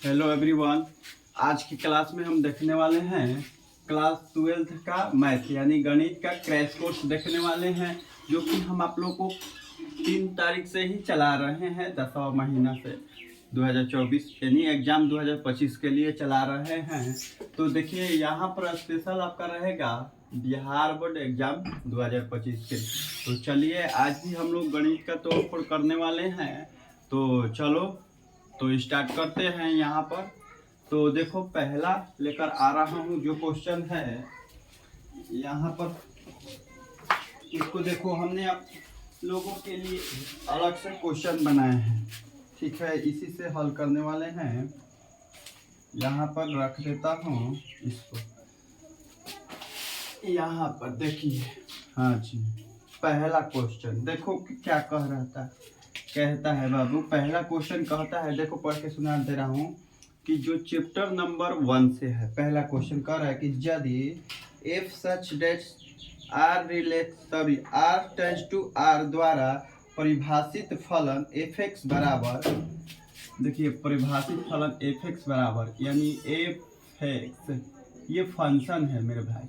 Hello everyone. आज की class में हम देखने वाले हैं क्लास 12th का मैथ यानी गणित का क्रैश कोर्स देखने वाले हैं, जो कि हम आप लोग को 3 तारीख से ही चला रहे हैं 10वां महीना से 2024 यानी एग्जाम 2025 के लिए चला रहे हैं। तो देखिए यहाँ पर स्पेशल आपका रहेगा बिहार बोर्ड एग्जाम 2025 के। तो चलिए आज भी हम लोग गणित का तोड़ फोड़ करने वाले हैं। तो चलो तो स्टार्ट करते हैं यहाँ पर। तो देखो पहला लेकर आ रहा हूँ जो क्वेश्चन है यहाँ पर, इसको देखो हमने आप लोगों के लिए अलग से क्वेश्चन बनाए हैं, ठीक है, इसी से हल करने वाले हैं। यहाँ पर रख देता हूँ इसको, यहाँ पर देखिए। हाँ जी, पहला क्वेश्चन देखो क्या कह रहा था, कहता है बाबू, पहला क्वेश्चन कहता है, देखो पढ़ के सुना दे रहा हूँ कि जो चैप्टर नंबर 1 से है। पहला क्वेश्चन कह रहा है कि यदि F such that R tends to R द्वारा परिभाषित फलन एफ एक्स बराबर, देखिए परिभाषित फलन एफ एक्स बराबर यानी एफ एक्स ये फंक्शन है मेरे भाई।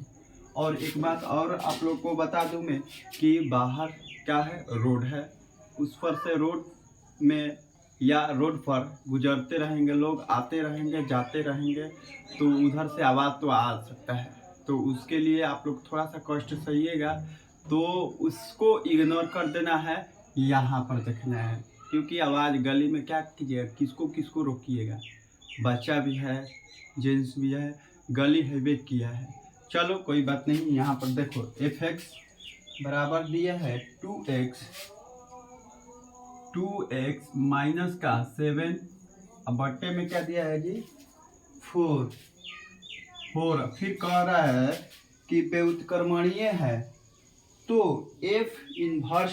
और एक बात और आप लोग को बता दूं मैं कि बाहर क्या है, रोड है, उस पर से रोड में या रोड पर गुजरते रहेंगे लोग, आते रहेंगे जाते रहेंगे, तो उधर से आवाज़ तो आ सकता है। तो उसके लिए आप लोग थोड़ा सा कष्ट सहिएगा, तो उसको इग्नोर कर देना है, यहाँ पर देखना है। क्योंकि आवाज़ गली में क्या कीजिएगा, किसको किसको रोकिएगा, बच्चा भी है जेंट्स भी है, गली हैवे किया है। चलो कोई बात नहीं, यहाँ पर देखो एफ एक्स बराबर दिया है 2x माइनस का 7 बट्टे में क्या दिया है जी 4। फिर कह रहा है कि व्युत्क्रमणीय है, तो f इनवर्स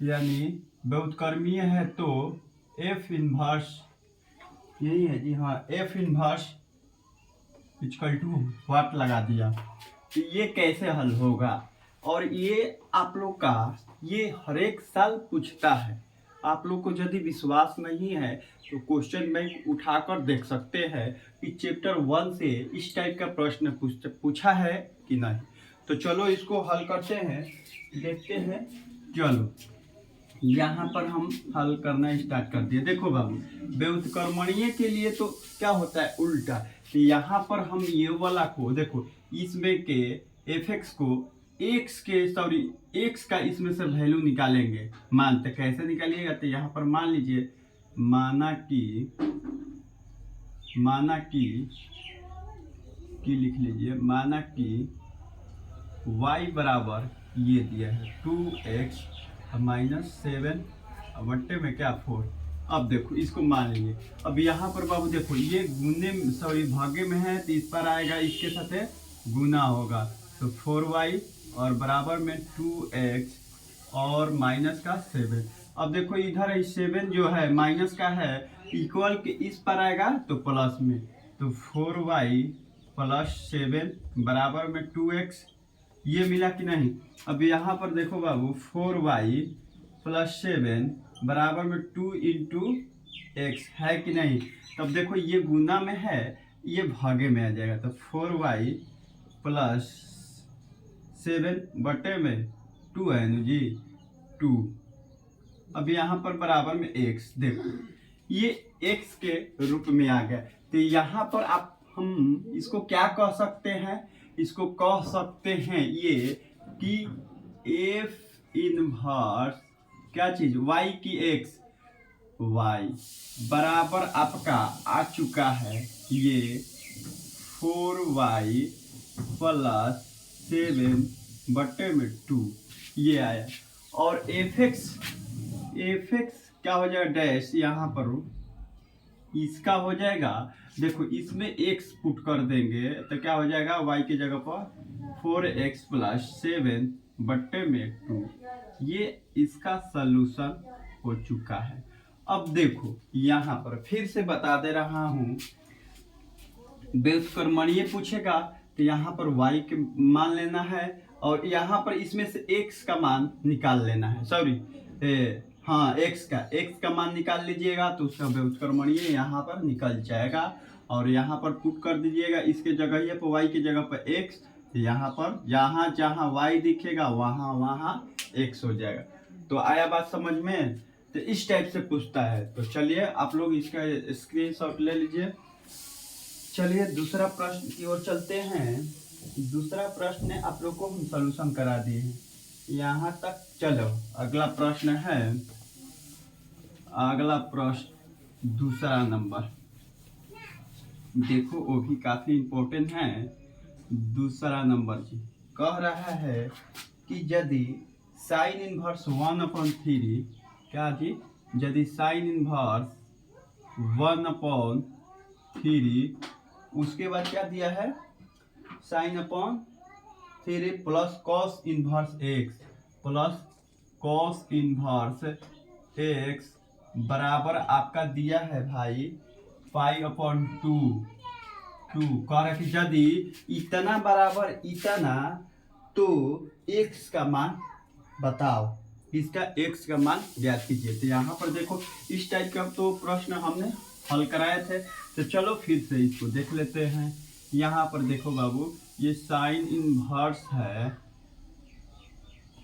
यानी व्युत्क्रमीय है तो f इनवर्स यही है जी, हाँ f inverse equal to what लगा दिया। तो ये कैसे हल होगा, और ये आप लोग का ये हर एक साल पूछता है। आप लोग को यदि विश्वास नहीं है तो क्वेश्चन बैंक उठाकर देख सकते हैं कि चैप्टर 1 से इस टाइप का प्रश्न पूछा है कि नहीं। तो चलो इसको हल करते हैं, देखते हैं। चलो यहाँ पर हम हल करना स्टार्ट कर दिए। देखो बाबू, व्युत्क्रमणीय के लिए तो क्या होता है उल्टा, तो यहाँ पर हम ये वाला को देखो, इसमें के एफ एक्स को एक्स का इसमें से वैल्यू निकालेंगे। मानते कैसे निकालिएगा, तो यहाँ पर मान लीजिए, माना कि लिख लीजिए, माना कि y बराबर ये दिया है 2x माइनस 7 बट्टे में क्या 4। अब देखो इसको मान लीजिए। अब यहाँ पर बाबू देखो ये भागे में है, तो इस पर आएगा, इसके साथ गुना होगा, तो 4y और बराबर में 2x और माइनस का 7। अब देखो इधर 7 जो है माइनस का है, इक्वल के इस पर आएगा तो प्लस में, तो 4y प्लस 7 बराबर में 2x, ये मिला कि नहीं। अब यहाँ पर देखो बाबू 4y प्लस 7 बराबर में 2 इंटू एक्स है कि नहीं। तब देखो ये गुना में है, ये भागे में आ जाएगा, तो 4y प्लस 7 बटे में 2 है ना जी 2। अब यहाँ पर बराबर में x, देखो ये x के रूप में आ गया। तो यहाँ पर आप हम इसको क्या कह सकते हैं, इसको कह सकते हैं ये कि f इनवर्स क्या चीज y की x, y बराबर आपका आ चुका है ये 4y प्लस 7 बट्टे में 2, ये आया। और एफ एक्स क्या हो जाएगा डैश, यहाँ पर इसका हो जाएगा, देखो इसमें x पुट कर देंगे तो क्या हो जाएगा y की जगह पर 4x प्लस 7 बट्टे में 2, ये इसका सलूशन हो चुका है। अब देखो यहाँ पर फिर से बता दे रहा हूँ, व्युत्क्रमणीय पूछेगा तो यहाँ पर y के मान लेना है, और यहाँ पर इसमें से x का मान निकाल लेना है, हाँ एक्स का मान निकाल लीजिएगा तो उसका व्युत्क्रमणीय यहाँ पर निकल जाएगा और यहाँ पर पुट कर दीजिएगा इसके जगह पर वाई की जगह पर एक्स, यहाँ पर जहाँ जहाँ वाई दिखेगा वहाँ वहाँ एक्स हो जाएगा। तो आया बात समझ में? तो इस टाइप से पूछता है। तो चलिए आप लोग इसका स्क्रीनशॉट ले लीजिए। चलिए दूसरा प्रश्न की ओर चलते हैं। दूसरा प्रश्न आप लोग को हम सॉल्यूशन करा दिए हैं यहाँ तक। चलो अगला प्रश्न है, अगला प्रश्न दूसरा नंबर, देखो वो भी काफी इम्पोर्टेंट है। दूसरा नंबर जी कह रहा है कि यदि साइन इनवर्स 1/3, क्या जी, यदि साइन इनवर्स 1/3, उसके बाद क्या दिया है, sine upon 3 plus cos inverse x plus cos inverse x बराबर आपका दिया है भाई पाई/2। कह रहा कि यदि इतना बराबर इतना तो एक्स का मान बताओ, इसका एक्स का मान ज्ञात कीजिए। तो यहाँ पर देखो इस टाइप का तो प्रश्न हमने हल कराए थे। तो चलो फिर से इसको देख लेते हैं। यहाँ पर देखो बाबू ये साइन इनवर्स है,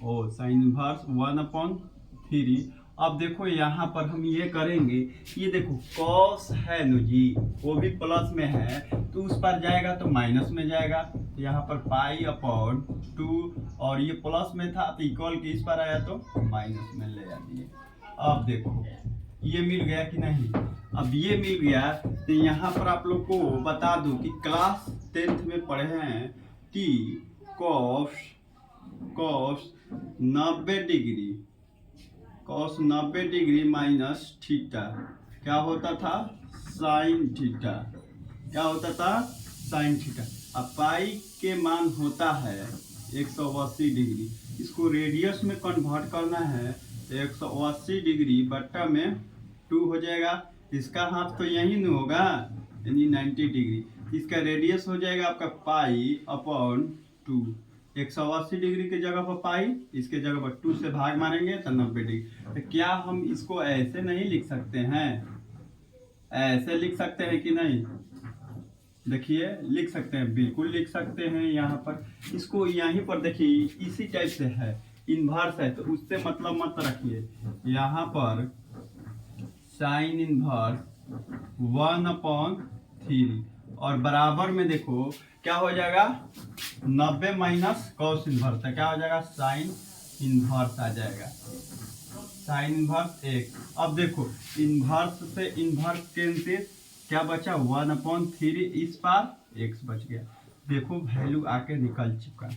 ओ साइन इनवर्स 1/3। अब देखो यहाँ पर हम ये करेंगे, ये देखो कॉस है न जी, वो भी प्लस में है तो उस पर जाएगा तो माइनस में जाएगा। तो यहाँ पर पाई/2 और ये प्लस में था तो इक्वल के इस पर आया तो माइनस में ले आइए। अब देखो ये मिल गया कि नहीं? अब ये मिल गया तो यहाँ पर आप लोग को बता दूं कि क्लास 10th में पढ़े हैं कि कॉस 90 डिग्री माइनस थीटा क्या होता था, साइन थीटा। क्या होता था, साइन थीटा। अब पाई के मान होता है 180 डिग्री, इसको रेडियस में कन्वर्ट करना है तो 180 डिग्री बट्टा में 2 हो जाएगा। इसका हाथ तो यही नहीं होगा, यानी 90 डिग्री। इसका रेडियस हो जाएगा आपका पाई/2। 180 डिग्री की जगह पर पाई, इसके जगह पर 2 से भाग मारेंगे तो 90 डिग्री। तो क्या हम इसको ऐसे नहीं लिख सकते हैं? ऐसे लिख सकते हैं कि नहीं? देखिए लिख सकते हैं, बिल्कुल लिख सकते हैं। यहाँ पर इसको यहीं पर देखिए इसी टाइप से है, इन्वर्स है तो उससे मतलब मत रखिए। यहाँ पर साइन इनवर्स 1/3 और बराबर में देखो क्या हो जाएगा, 90 माइनस कॉस इनवर्स है, क्या हो जाएगा, साइन इनवर्स आ जाएगा, साइन इनवर्स एक। अब देखो इनवर्स से इनवर्स कैंसिल, क्या बचा 1/3, इस पार एक्स बच गया। देखो वैल्यू आके निकल चुका।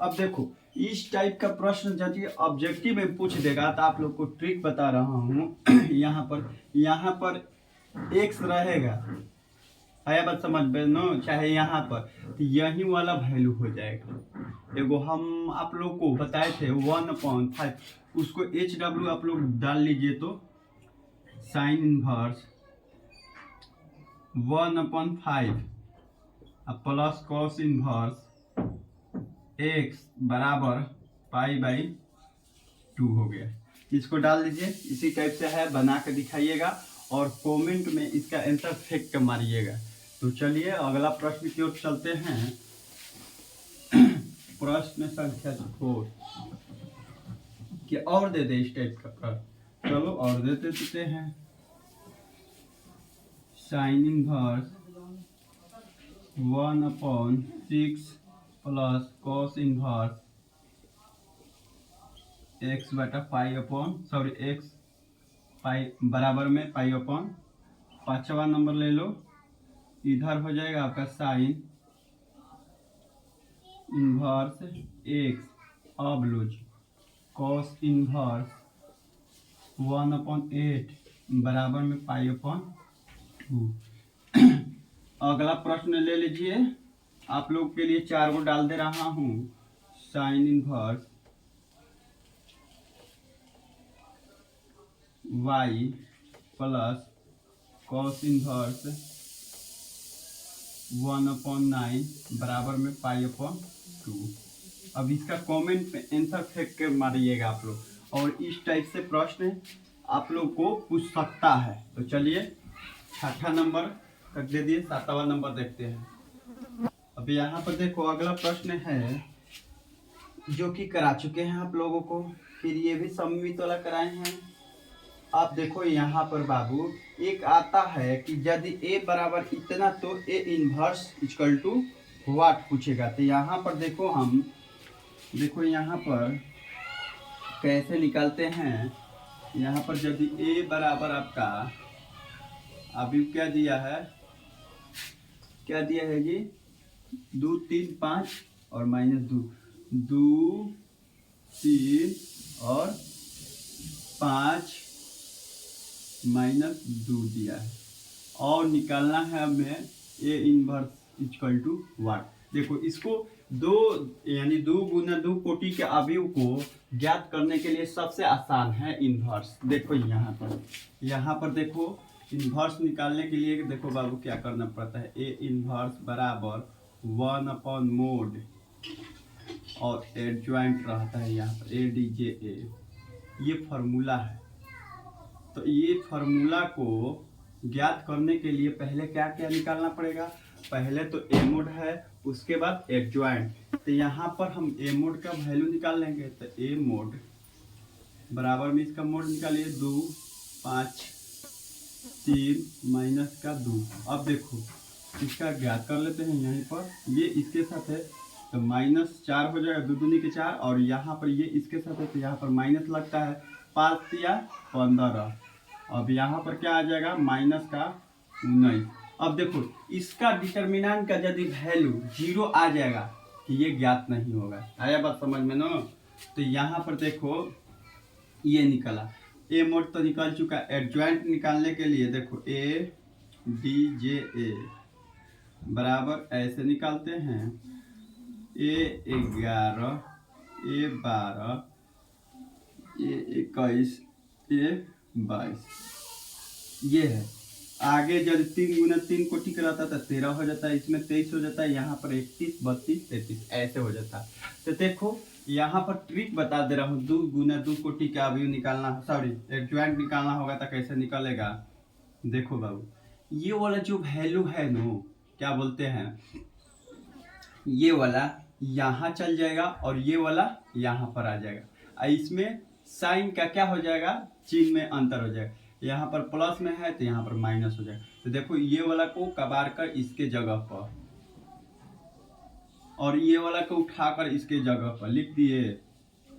अब देखो इस टाइप का प्रश्न यदि ऑब्जेक्टिव में पूछ देगा तो आप लोग को ट्रिक बता रहा हूँ। यहाँ पर एक्स रहेगा, आया बात समझ में नो, चाहे यहाँ पर तो यही वाला वैल्यू हो जाएगा। एगो हम आप लोग को बताए थे 1/5, उसको HW आप लोग डाल लीजिए तो sine inverse 1/5 plus cos inverse x बराबर पाई/2 हो गया। इसको डाल दीजिए, इसी टाइप से है, बना के दिखाइएगा और कमेंट में इसका आंसर फेंक के मारिएगा। तो चलिए अगला प्रश्न की ओर चलते हैं। प्रश्न संख्या 4 कि और दे दे इस टाइप का प्रश्न, चलो और देते हैं। Sine inverse 1/6 plus cos inverse x बटा एक्स पाई बराबर में पाई/, 5वां नंबर ले लो, इधर हो जाएगा आपका साइन इनवर्स एक्स। अब लो कॉस इनवर्स 1/8 बराबर में पाई/2। अगला प्रश्न ले लीजिए, आप लोग के लिए 4 को डाल दे रहा हूँ। Sine inverse y plus cos inverse 1/9 बराबर में पाई/2। अब इसका कमेंट में आंसर फेंक के मारिएगा आप लोग। और इस टाइप से प्रश्न आप लोग को पूछ सकता है। तो चलिए 6ठा नंबर तक दे दिए, 7वां नंबर देखते हैं। अब यहाँ पर देखो अगला प्रश्न है जो कि करा चुके हैं आप लोगों को, फिर ये भी सममित वाला कराए हैं। आप देखो यहाँ पर बाबू एक आता है कि यदि a बराबर इतना तो a inverse equal to what पूछेगा। तो यहाँ पर देखो हम देखो यहाँ पर कैसे निकालते हैं। यहाँ पर यदि a बराबर आपका अभी क्या दिया है, क्या दिया है जी 2 3 5 और -2, 2 3 और 5 -2 दिया है और निकालना है हमें a inverse equal to what. देखो इसको दो यानी 2 गुना 2 कोटि के अवयव को ज्ञात करने के लिए सबसे आसान है इनवर्स। देखो यहाँ पर देखो इनवर्स निकालने के लिए देखो बाबू क्या करना पड़ता है, a इनवर्स बराबर 1/mod और एडजॉइंट रहता है यहाँ पर ADJA, ये फार्मूला है। तो ये फार्मूला को ज्ञात करने के लिए पहले क्या क्या निकालना पड़ेगा, पहले तो a मोड है उसके बाद एडजॉइंट। तो यहाँ पर हम a मोड का वैल्यू निकाल लेंगे। तो a मोड बराबर में इसका मोड निकालिए 2 5 3 माइनस का 2। अब देखो इसका ज्ञात कर लेते हैं। यहीं पर ये इसके साथ है तो -4 हो जाएगा, 2 दूनी के 4 और यहाँ पर ये इसके साथ है तो यहाँ पर माइनस लगता है, 5 या 15। अब यहाँ पर क्या आ जाएगा माइनस का 19। अब देखो इसका डिटर्मिनेंट का यदि वैल्यू 0 आ जाएगा कि ये ज्ञात नहीं होगा। आया बात समझ में ना। तो यहाँ पर देखो ये निकला, a मोड तो निकल चुका। एडजॉइंट निकालने के लिए देखो ADJA बराबर ऐसे निकालते हैं A11 A12 A21 A22। ये है आगे जब 3 गुना 3 कोटि का रहता था 13 हो जाता है, इसमें 23 हो जाता है, यहाँ पर 31 32 33 ऐसे हो जाता है। तो देखो यहाँ पर ट्रिक बता दे रहा हूँ, 2 गुना 2 कोटि का अवयव निकालना, सॉरी एडजॉइंट निकालना होगा तो कैसे निकलेगा। देखो बाबू ये वाला जो वैल्यू है नो क्या बोलते हैं, ये वाला यहाँ चल जाएगा और ये वाला यहाँ पर आ जाएगा। इसमें साइन का क्या हो जाएगा, चिन्ह में अंतर हो जाएगा। यहाँ पर प्लस में है तो यहाँ पर माइनस हो जाएगा। तो देखो ये वाला को कबार कर इसके जगह पर और ये वाला को उठाकर इसके जगह पर लिख दिए,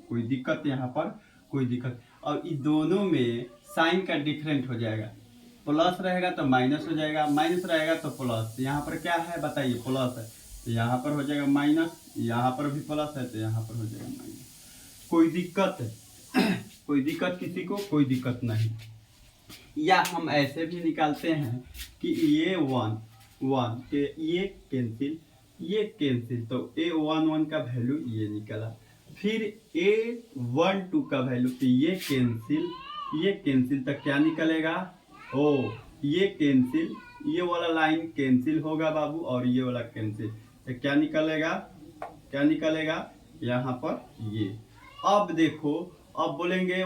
कोई दिक्कत यहाँ पर कोई दिक्कत। और इन दोनों में साइन का डिफरेंट हो जाएगा, प्लस रहेगा तो माइनस हो जाएगा, माइनस रहेगा तो प्लस। यहाँ पर क्या है बताइए, प्लस है तो यहाँ पर हो जाएगा माइनस, यहाँ पर भी प्लस है तो यहाँ पर हो जाएगा माइनस। कोई दिक्कत है कोई दिक्कत किसी को, कोई दिक्कत नहीं। या हम ऐसे भी निकालते हैं कि ये 1 के ये कैंसिल तो A11 का वैल्यू ये निकला। फिर A12 का वैल्यू तो ये कैंसिल तो क्या निकलेगा, ओ ये कैंसिल, ये वाला लाइन कैंसिल होगा बाबू और ये वाला कैंसिल तो क्या निकलेगा यहाँ पर ये। अब देखो अब बोलेंगे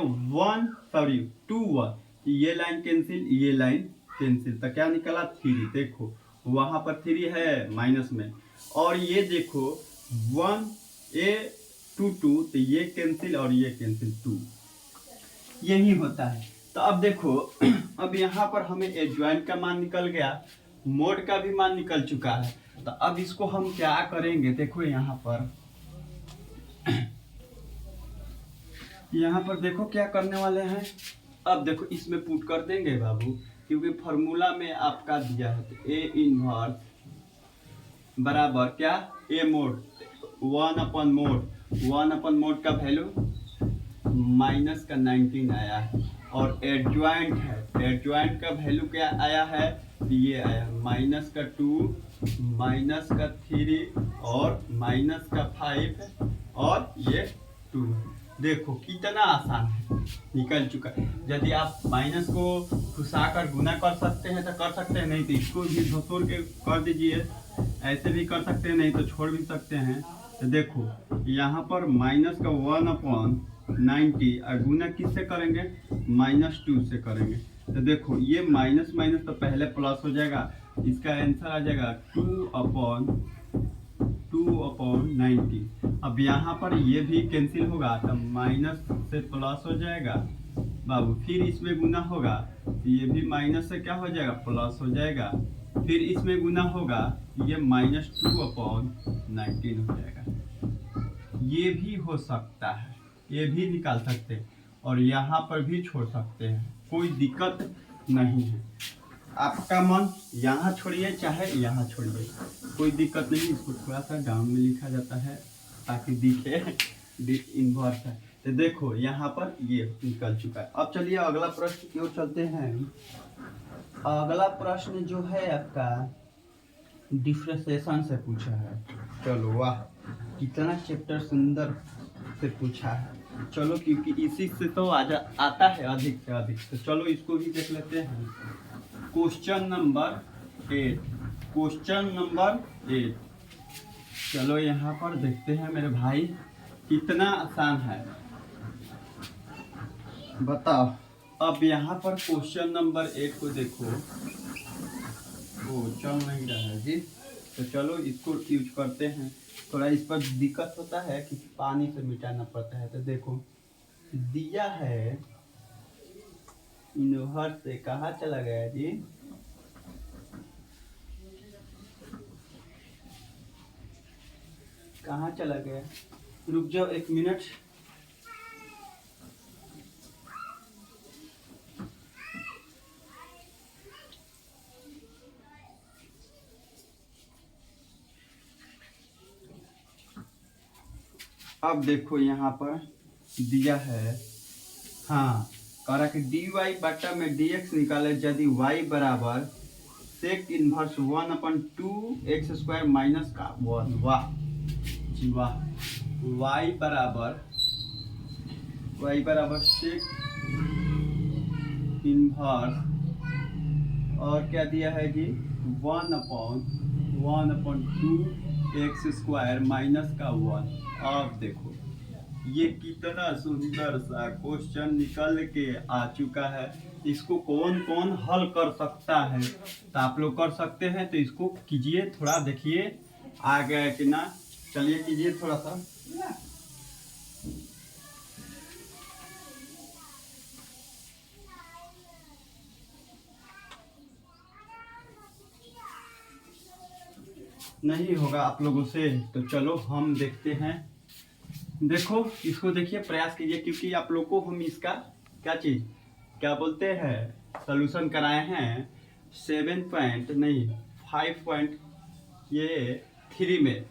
2 1, ये लाइन कैंसिल तो क्या निकला 3। देखो वहां पर 3 है माइनस में और ये देखो 1 A22 तो ये कैंसिल और ये कैंसिल 2, यही होता है। तो अब देखो अब यहाँ पर हमें एडजॉइंट का मान निकल गया, मोड का भी मान निकल चुका है। तो अब इसको हम क्या करेंगे, देखो यहाँ पर देखो क्या करने वाले हैं। अब देखो इसमें पुट कर देंगे बाबू, क्योंकि फॉर्मूला में आपका दिया है तो A इनवर्स बराबर क्या A मोड 1/mod का वैल्यू माइनस का 19 आया है और एडजॉइंट है, एडजॉइंट का वैल्यू क्या आया है, ये आया माइनस का 2 माइनस का 3 और माइनस का 5 और ये 2। देखो कितना आसान है, निकल चुका है। यदि आप माइनस को घुसाकर गुना कर सकते हैं तो कर सकते हैं, नहीं तो इसको भी धोतोड़ के कर दीजिए, ऐसे भी कर सकते हैं, नहीं तो छोड़ भी सकते हैं। तो देखो यहाँ पर माइनस का 1/, 90 और गुना किससे करेंगे, -2 से करेंगे। तो देखो ये माइनस माइनस तो पहले प्लस हो जाएगा, इसका आंसर आ जाएगा 2/90। अब यहाँ पर ये भी कैंसिल होगा तो माइनस से प्लस हो जाएगा बाबू, फिर इसमें गुना होगा तो ये भी माइनस से क्या हो जाएगा, प्लस हो जाएगा, फिर इसमें गुना होगा ये -2/19 हो जाएगा। ये भी हो सकता है, ये भी निकाल सकते हैं और यहाँ पर भी छोड़ सकते हैं, कोई दिक्कत नहीं है। आपका मन यहाँ छोड़िए चाहे यहाँ छोड़िए, कोई दिक्कत नहीं। इसको थोड़ा सा डाउन में लिखा जाता है ताकि दिखे इन्वर्स है। तो देखो यहाँ पर ये निकल चुका है। अब चलिए अगला प्रश्न की ओर चलते हैं। अगला प्रश्न जो है आपका डिफरेंशिएशन से पूछा है। चलो वाह, कितना चैप्टर सुंदर से पूछा है। चलो क्योंकि इसी से तो आता है अधिक से अधिक, तो चलो इसको भी देख लेते हैं। Question number 8। चलो यहाँ पर देखते हैं मेरे भाई, कितना आसान है बताओ। अब यहाँ पर क्वेश्चन नंबर 8 को देखो, वो चल नहीं रहा है जी, तो चलो इसको यूज करते हैं। थोड़ा इस पर दिक्कत होता है कि पानी से मिटाना पड़ता है। तो देखो दिया है इन्वर्स से, कहाँ चला गया जी, कहाँ चला गया, रुक जाओ 1 मिनट। अब देखो यहाँ पर दिया है, हाँ कह रहा कि dy बटा में dx निकाले यदि y बराबर सेक इनवर्स 1/2x² माइनस का 1। वाह जी वाह, y बराबर सेक इनवर्स और क्या दिया है जी 1/2x² माइनस का 1। अब देखो ये कितना सुंदर सा क्वेश्चन निकल के आ चुका है। इसको कौन कौन हल कर सकता है, तो आप लोग कर सकते हैं। तो इसको कीजिए, थोड़ा देखिए आ गया कि ना, चलिए कीजिए थोड़ा सा। नहीं होगा आप लोगों से, तो चलो हम देखते हैं। देखो इसको देखिए, प्रयास कीजिए, क्योंकि आप लोग को हम इसका क्या बोलते हैं सॉल्यूशन कराए हैं 5.3 में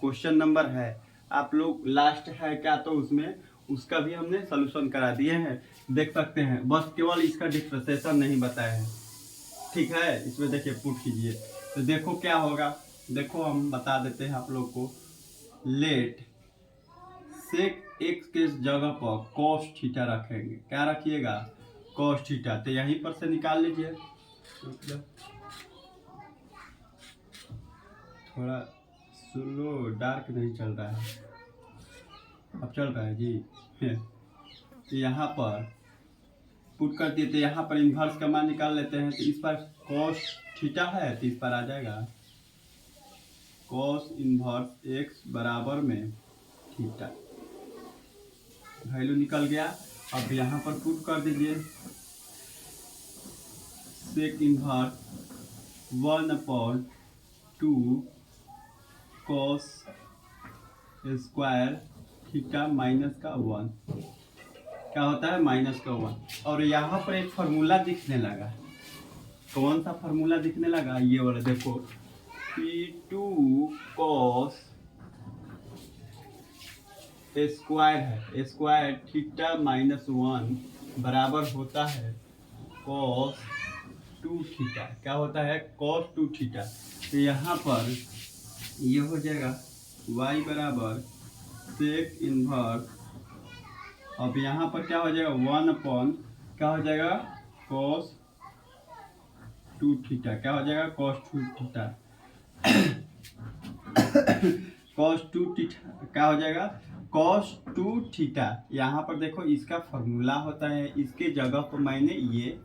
क्वेश्चन नंबर है। आप लोग लास्ट है क्या, तो उसमें उसका भी हमने सॉल्यूशन करा दिए हैं, देख सकते हैं। बस केवल इसका डिफरेंशिएशन नहीं बताया है, ठीक है। इसमें देखिए पुट कीजिए तो देखो क्या होगा। देखो हम बता देते हैं आप लोग को। लेट सेक एक्स के जगह पर कॉस थीटा रखेंगे, क्या रखिएगा, कॉस थीटा। तो यहीं पर से निकाल लीजिए, थोड़ा स्लो डार्क नहीं चल रहा है, अब चल रहा है जी। तो यहाँ पर पुट कर दिए, तो यहाँ पर इन्वर्स का मान निकाल लेते हैं। तो इस पर कॉस थीटा है तो इस पर आ जाएगा कॉस इन्वर्स एक्स बराबर में थीटा, वैल्यू निकल गया। अब यहाँ पर पुट कर दीजिए sec inverse 1/2 cos square theta minus का 1, क्या होता है माइनस का 1। और यहाँ पर एक फार्मूला दिखने लगा, कौन सा फार्मूला दिखने लगा, ये वाला देखो, P2 cos स्क्वायर है, स्क्वायर थीटा -1 बराबर होता है cos 2 थीटा, क्या होता है cos 2 थीटा। तो यहाँ पर ये हो जाएगा y बराबर सेक इन्वर्स, अब यहाँ पर क्या हो जाएगा 1 क्या हो जाएगा cos 2 थीटा, क्या हो जाएगा cos 2 थीटा। cos 2 थीटा क्या हो जाएगा cos 2 थीटा। यहाँ पर देखो इसका फॉर्मूला होता है, इसके जगह पर मैंने ये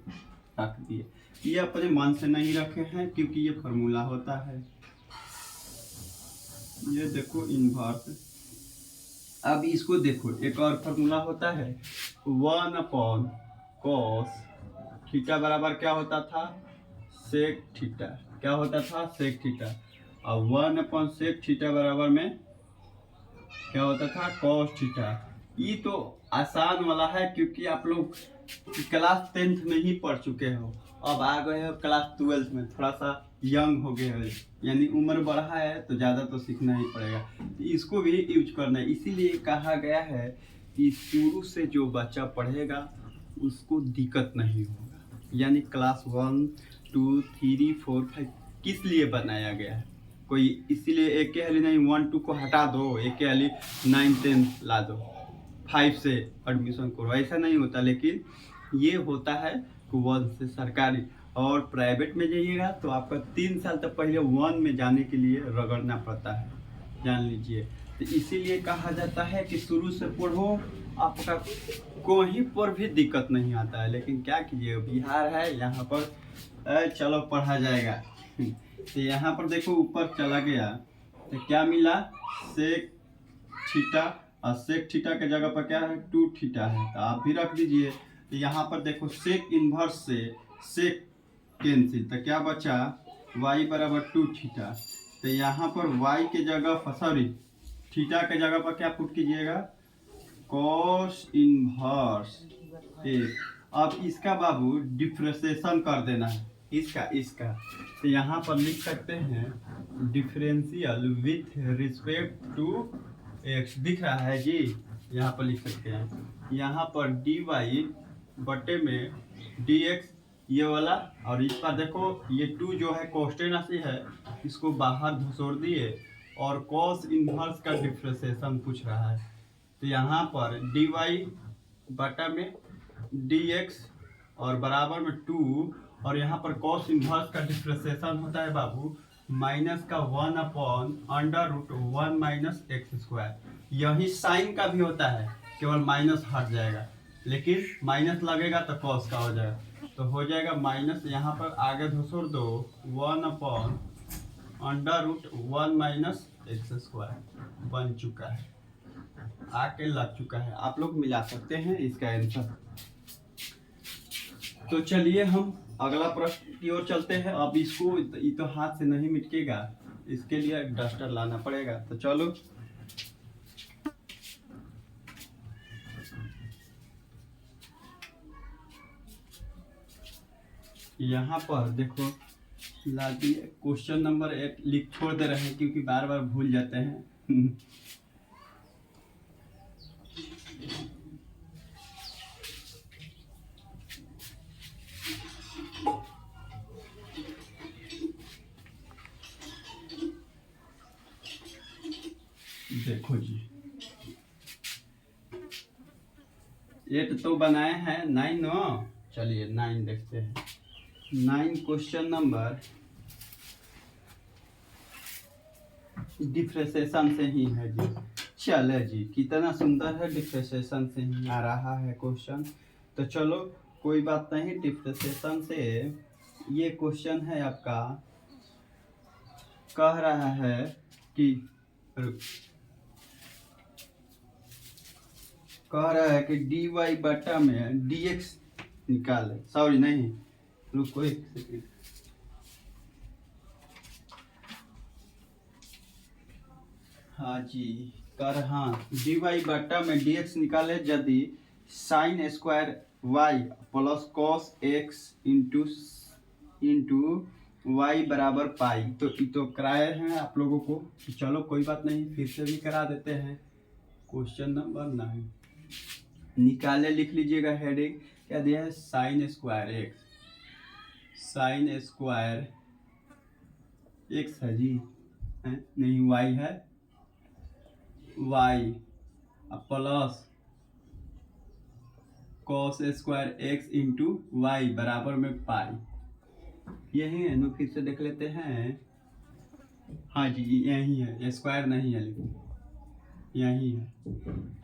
रख दिए। ये अपने मन से नहीं रखे हैं क्योंकि ये फॉर्मूला होता है। ये देखो इन्वर्स। अब इसको देखो, एक और फॉर्मूला होता है 1/cos थीटा बराबर क्या होता था, सेक थीटा। क्या होता था, सेक थीटा। और 1/sec थीटा बराबर में क्या होता था, cos थीटा। ये तो आसान वाला है क्योंकि आप लोग क्लास 10th में ही पढ़ चुके हो, अब आ गए हो क्लास 12th में, थोड़ा सा यंग हो गए हो, यानी उम्र बढ़ा है तो ज़्यादा तो सीखना ही पड़ेगा। तो इसको भी यूज करना है, इसीलिए कहा गया है कि शुरू से जो बच्चा पढ़ेगा उसको दिक्कत नहीं होगा। यानी क्लास 1, 2, 3, 4, 5 किस लिए बनाया गया है, कोई इसीलिए एक के हाली नहीं 1, 2 को हटा दो, एक के हाली 9, 10 ला दो, 5 से एडमिशन करो, ऐसा नहीं होता। लेकिन ये होता है 1 से सरकारी, और प्राइवेट में जाइएगा तो आपका 3 साल तक पहले 1 में जाने के लिए रगड़ना पड़ता है, जान लीजिए। तो इसीलिए कहा जाता है कि शुरू से पढ़ो, आपका कोई पर भी दिक्कत नहीं आता है। लेकिन क्या कीजिए, बिहार है, यहाँ पर चलो पढ़ा जाएगा। तो यहाँ पर देखो ऊपर चला गया तो क्या मिला, सेक थीटा, और सेक थीटा के जगह पर क्या है, 2 थीटा है, तो आप भी रख दीजिए। तो यहाँ पर देखो सेक इन्वर्स से सेक कैंसिल, तो क्या बचा, y बराबर 2 थीटा। तो यहाँ पर y के जगह, सॉरी थीटा के जगह पर क्या पुट कीजिएगा, कॉस इन्वर्स एक। अब इसका बाबू डिफ्रेंशिएशन कर देना है, इसका तो यहाँ पर लिख सकते हैं differential with respect to x, दिख रहा है जी, यहाँ पर लिख सकते हैं। यहाँ पर dy बटे में dx ये वाला, और इस पर देखो ये 2 जो है कांस्टेंट राशि है, इसको बाहर धुसोड़ दिए और कॉस इन्वर्स का डिफरेंशिएशन पूछ रहा है। तो यहाँ पर dy बटा में dx और बराबर में 2, और यहाँ पर कॉस इन्वर्स का डिफरेंशिएशन होता है बाबू माइनस का 1/√1 माइनस x²। यही साइन का भी होता है, केवल माइनस हट जाएगा, लेकिन माइनस लगेगा तो कॉस का हो जाएगा, तो हो जाएगा माइनस, यहाँ पर आगे धुसोड़ दो 1/√1 माइनस x² बन चुका है, आके लग चुका है। आप लोग मिला सकते हैं इसका आंसर। तो चलिए हम अगला प्रश्न की ओर चलते हैं। अब इसको ये तो हाथ से नहीं मिटेगा, इसके लिए डस्टर लाना पड़ेगा, तो चलो। यहाँ पर देखो ला दिए, क्वेश्चन नंबर 1 लिख छोड़ दे रहे हैं क्योंकि बार बार भूल जाते हैं। देखो जी 8 तो बनाए हैं, 9 हो, चलिए 9 देखते हैं। 9 क्वेश्चन नंबर डिफरेंशिएशन से ही है जी। चले जी, कितना सुंदर है, डिफरेंशिएशन से ही आ रहा है क्वेश्चन। तो चलो कोई बात नहीं, डिफरेंशिएशन से ये क्वेश्चन है आपका, कह रहा है कि dy बटा में dx निकाले, सॉरी नहीं, रुको एक सेकेंड। हाँ जी dy बटा में dx निकाले यदि sine square y plus cos x into y बराबर पाई। तो ये तो कराए हैं आप लोगों को, चलो कोई बात नहीं, फिर से भी करा देते हैं। क्वेश्चन नंबर 9 निकाले, लिख लीजिएगा हेडिंग, क्या दिया है, साइन स्क्वायर एक्स है जी, है नहीं y है, y plus cos square x into y बराबर में पाई। यही है ना, फिर से देख लेते हैं। हाँ जी यही है, स्क्वायर नहीं है लेकिन यही है।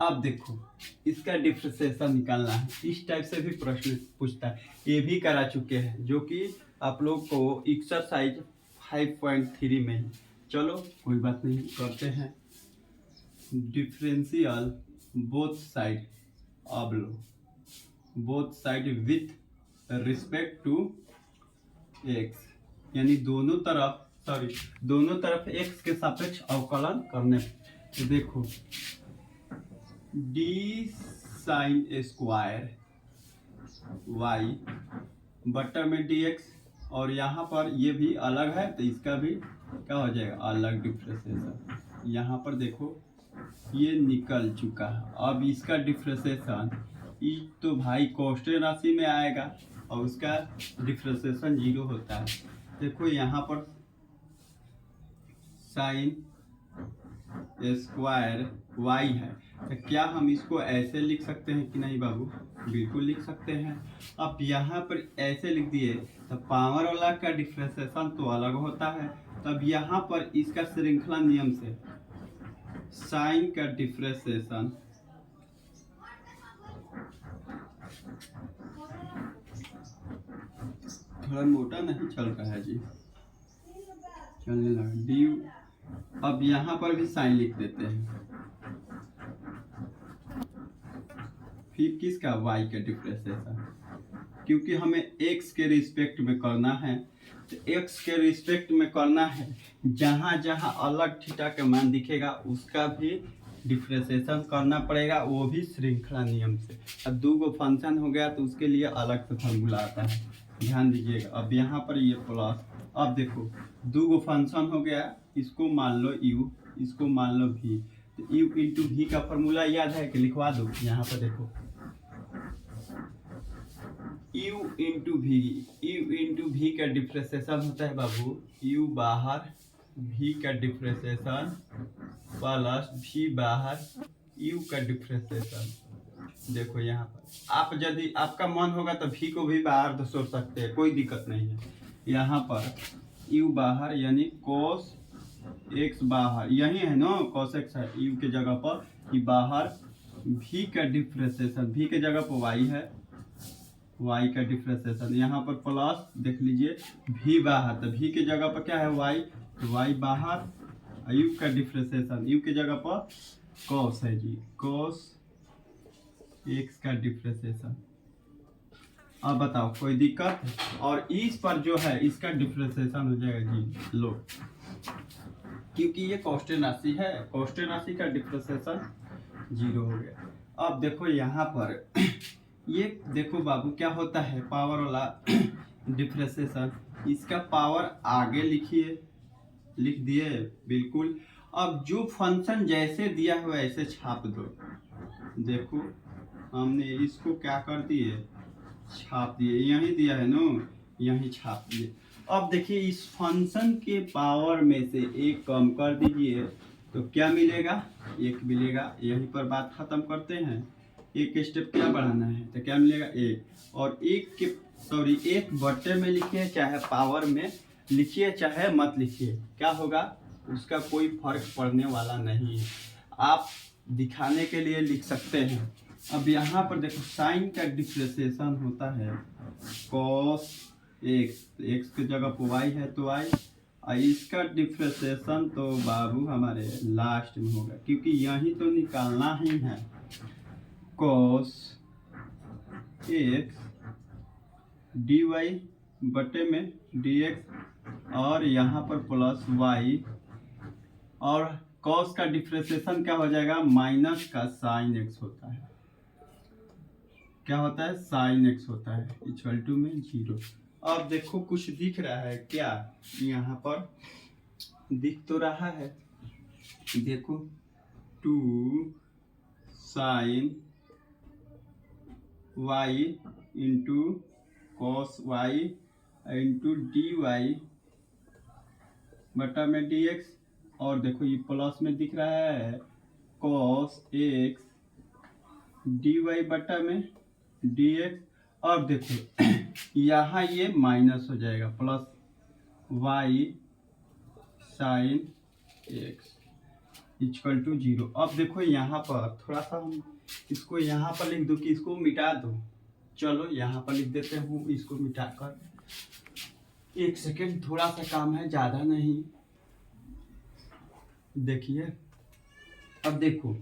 अब देखो इसका डिफ्रेंशिएशन निकालना है, इस टाइप से भी प्रश्न पूछता है, ये भी करा चुके हैं जो कि आप लोग को एक्सरसाइज 5.3 में ही। चलो कोई बात नहीं, करते हैं। डिफरेंशियल बोथ साइड, अब लो both side with respect to X, यानी दोनों तरफ एक्स के सापेक्ष अवकलन करने। तो देखो डी साइन स्क्वायर वाई बट्टा में डी एक्स, और यहाँ पर ये भी अलग है तो इसका भी क्या हो जाएगा, अलग डिफ्रेंशिएशन। यहाँ पर देखो ये निकल चुका है, अब इसका डिफ्रेंशिएशन ई तो भाई कांस्टेंट राशि में आएगा और उसका डिफ्रेंशिएशन 0 होता है। देखो यहाँ पर साइन स्क्वायर वाई है, तो क्या हम इसको ऐसे लिख सकते हैं कि नहीं बाबू, बिल्कुल लिख सकते हैं। अब यहाँ पर ऐसे लिख दिए तो पावर वाला का डिफ्रेंशिएशन तो अलग होता है, तब यहाँ पर इसका श्रृंखला नियम से साइन का डिफ्रेंशिएशन थोड़ा मोटा नहीं चल रहा है जी, चलने लगा डी। अब यहाँ पर भी साइन लिख देते हैं, फिर किसका, वाई का डिफ्रेंशिएशन, क्योंकि हमें एक्स के रिस्पेक्ट में करना है। तो एक्स के रिस्पेक्ट में करना है, जहाँ जहाँ अलग थीटा का मान दिखेगा उसका भी डिफ्रेंशिएशन करना पड़ेगा, वो भी श्रृंखला नियम से। अब दो गो फंक्शन हो गया तो उसके लिए अलग से फॉर्मूला आता है, ध्यान दीजिएगा। अब यहाँ पर ये प्लस, अब देखो दो गो फंक्शन हो गया, इसको मान लो यू, इसको मान लो भी, तो यू इंटू भी का फॉर्मूला याद है कि लिखवा दो। यहाँ पर देखो u इंटू भी का डिफ्रेंशिएशन होता है बाबू, u बाहर v का डिफ्रेंशिएशन प्लस v बाहर u का डिफ्रेंशिएशन। देखो यहाँ पर आप यदि आपका मन होगा तो v को भी बाहर तो सोच सकते हैं, कोई दिक्कत नहीं है। यहाँ पर u बाहर यानी cos x बाहर, यही है ना cos x है, u के जगह पर कि बाहर v का डिफ्रेंशिएशन, v के जगह पर y है, y का डिफ्रेंशिएशन। यहाँ पर प्लस देख लीजिए v बाहर, तो v के जगह पर क्या है y, तो y बाहर, u का डिफ्रेंशिएशन, u के जगह पर cos है जी, cos x का डिफ्रेंशिएशन। अब बताओ कोई दिक्कत, और इस पर जो है इसका डिफ्रेंशिएशन हो जाएगा जी लो, क्योंकि ये कांस्टेंट राशि है, कांस्टेंट राशि का डिफ्रेंशिएशन 0 हो गया। अब देखो यहाँ पर ये देखो बाबू क्या होता है, पावर वाला डिफ्रेंशिएशन, इसका पावर आगे लिखिए, लिख दिए बिल्कुल। अब जो फंक्शन जैसे दिया है वैसे छाप दो। देखो हमने इसको क्या कर दिए, छाप दिए, यही दिया है ना, यही छाप दिए। अब देखिए इस फंक्शन के पावर में से एक कम कर दीजिए तो क्या मिलेगा, एक मिलेगा। यहीं पर बात खत्म करते हैं, एक स्टेप क्या बढ़ाना है तो क्या मिलेगा, एक, और एक के एक बट्टे में लिखिए चाहे पावर में लिखिए चाहे मत लिखिए, क्या होगा उसका कोई फर्क पड़ने वाला नहीं है, आप दिखाने के लिए लिख सकते हैं। अब यहाँ पर देखो साइन का डिफ्रेंशिएशन होता है cos x, x की जगह पर y है तो y, और इसका डिफ्रेंशिएशन तो बाबू हमारे लास्ट में होगा, क्योंकि यही तो निकालना ही है। cos x dy बटे में dx, और यहाँ पर प्लस y, और cos का डिफ्रेंशिएशन क्या हो जाएगा, माइनस का sin x होता है, क्या होता है sin x होता है, इक्वल टू में 0। अब देखो कुछ दिख रहा है क्या, यहाँ पर दिख तो रहा है, देखो 2 sin y into cos y into d y बटा में dx, और देखो ये प्लस में दिख रहा है cos x dy बटा में dx, और देखो यहाँ ये माइनस हो जाएगा plus y sin x। Equal to 0। अब देखो यहाँ पर थोड़ा सा हम इसको यहाँ पर लिख दूँ कि इसको मिटा दो। चलो यहाँ पर लिख देते हूँ इसको मिटाकर। एक सेकेंड, थोड़ा सा काम है, ज़्यादा नहीं। देखिए अब देखो,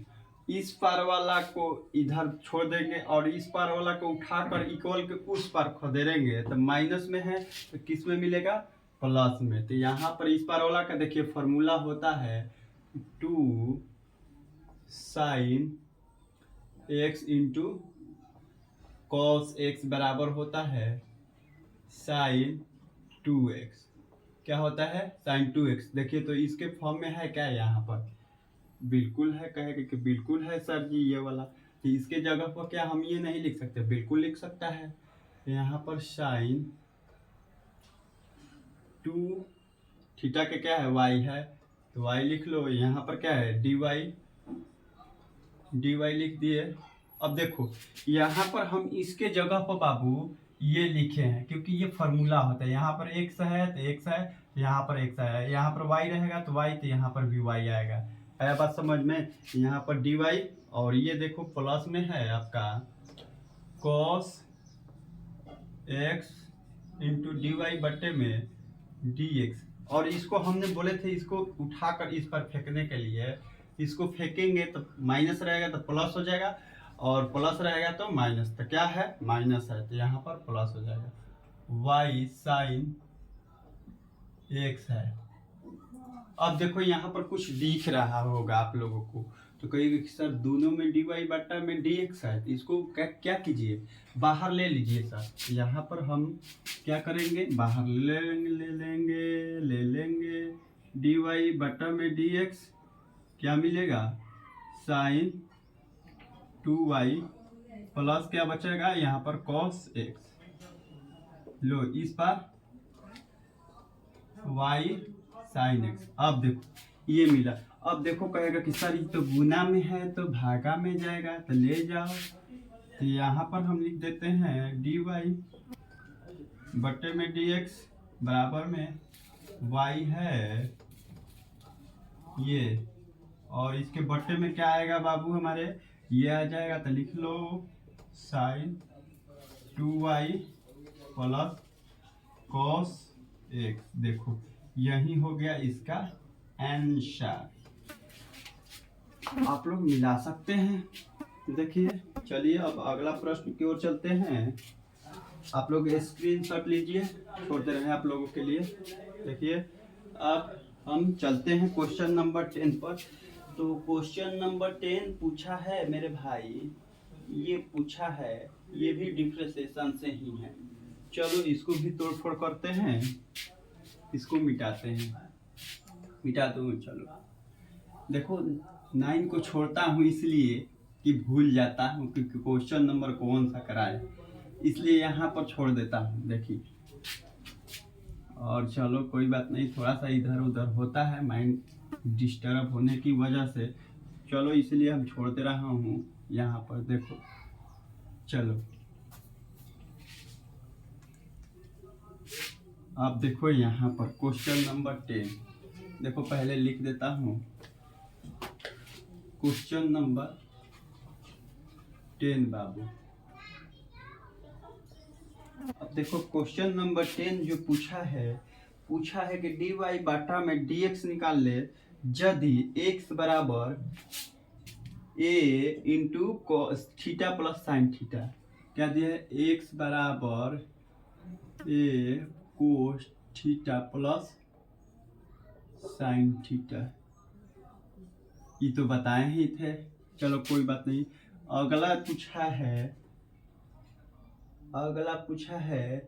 इस पार वाला को इधर छोड़ देंगे और इस पार वाला को उठाकर इक्वल के उस पार खदेड़ेंगे तो माइनस में है तो किस में मिलेगा, प्लस में। तो यहाँ पर इस पार वाला का देखिए फॉर्मूला होता है 2 sin x into cos x बराबर होता है sin 2x। क्या होता है, sin 2x। देखिए तो इसके फॉर्म में है क्या, यहाँ पर बिल्कुल है, कहेगा कि बिल्कुल है सर जी ये वाला। तो इसके जगह पर क्या हम ये नहीं लिख सकते, बिल्कुल लिख सकता है। यहाँ पर साइन 2 थीटा के क्या है, y है, तो y लिख लो। यहाँ पर क्या है, dy लिख दिए। अब देखो यहाँ पर हम इसके जगह पर बाबू ये लिखे हैं क्योंकि ये फार्मूला होता है। यहाँ पर x है तो x है, यहाँ पर x है, यहाँ पर y रहेगा तो y, तो यहाँ पर भी y आएगा। है बात समझ में। यहाँ पर dy और ये देखो प्लस में है आपका cos x into d y बट्टे में dx। और इसको हमने बोले थे इसको उठाकर इस पर फेंकने के लिए, इसको फेंकेंगे तो माइनस रहेगा तो प्लस हो जाएगा और प्लस रहेगा तो माइनस, तो क्या है माइनस है, तो यहाँ पर प्लस हो जाएगा। y साइन x है। अब देखो यहाँ पर कुछ दिख रहा होगा आप लोगों को, तो कहिएगा कि सर दोनों में dy बट्टा में dx है, तो इसको क्या कीजिए, बाहर ले लीजिए सर। यहाँ पर हम क्या करेंगे, बाहर ले लेंगे dy बट्टा में dx। क्या मिलेगा, साइन 2y प्लस क्या बचेगा यहाँ पर cos x। लो इस पर y साइन x। अब देखो ये मिला। अब देखो कहेगा कि सर ये तो गुना में है तो भागा में जाएगा, तो ले जाओ। तो यहाँ पर हम लिख देते हैं dy बट्टे में dx बराबर में y है ये, और इसके बट्टे में क्या आएगा बाबू हमारे, ये आ जाएगा। तो लिख लो sine 2y plus cos x। देखो यही हो गया इसका आंसर। आप लोग मिला सकते हैं। देखिए चलिए अब अगला प्रश्न की ओर चलते हैं। आप लोग स्क्रीनशॉट लीजिए, छोड़ते रहे आप लोगों के लिए। देखिए अब हम चलते हैं क्वेश्चन नंबर 10 पर। तो क्वेश्चन नंबर 10 पूछा है मेरे भाई, ये पूछा है, ये भी डिफरेंशिएशन से ही है। चलो इसको भी तोड़फोड़ करते हैं, इसको मिटाते हैं, मिटा दो। चलो देखो 9 को छोड़ता हूँ इसलिए कि भूल जाता हूँ कि क्वेश्चन नंबर कौन सा कराए, इसलिए यहाँ पर छोड़ देता हूँ। देखिए और चलो कोई बात नहीं, थोड़ा सा इधर उधर होता है माइंड डिस्टर्ब होने की वजह से, चलो इसलिए हम छोड़ते रहा हूँ यहाँ पर। देखो चलो आप देखो यहाँ पर क्वेश्चन नंबर 10। देखो पहले लिख देता हूँ क्वेश्चन नंबर 10 बाबू। अब देखो क्वेश्चन नंबर 10 जो पूछा है कि dy बटा में dx निकाल ले यदि x बराबर a into cos theta plus sine theta. क्या दिया है, x बराबर a cos theta plus sine theta. ये तो बताए ही थे, चलो कोई बात नहीं। अगला पूछा है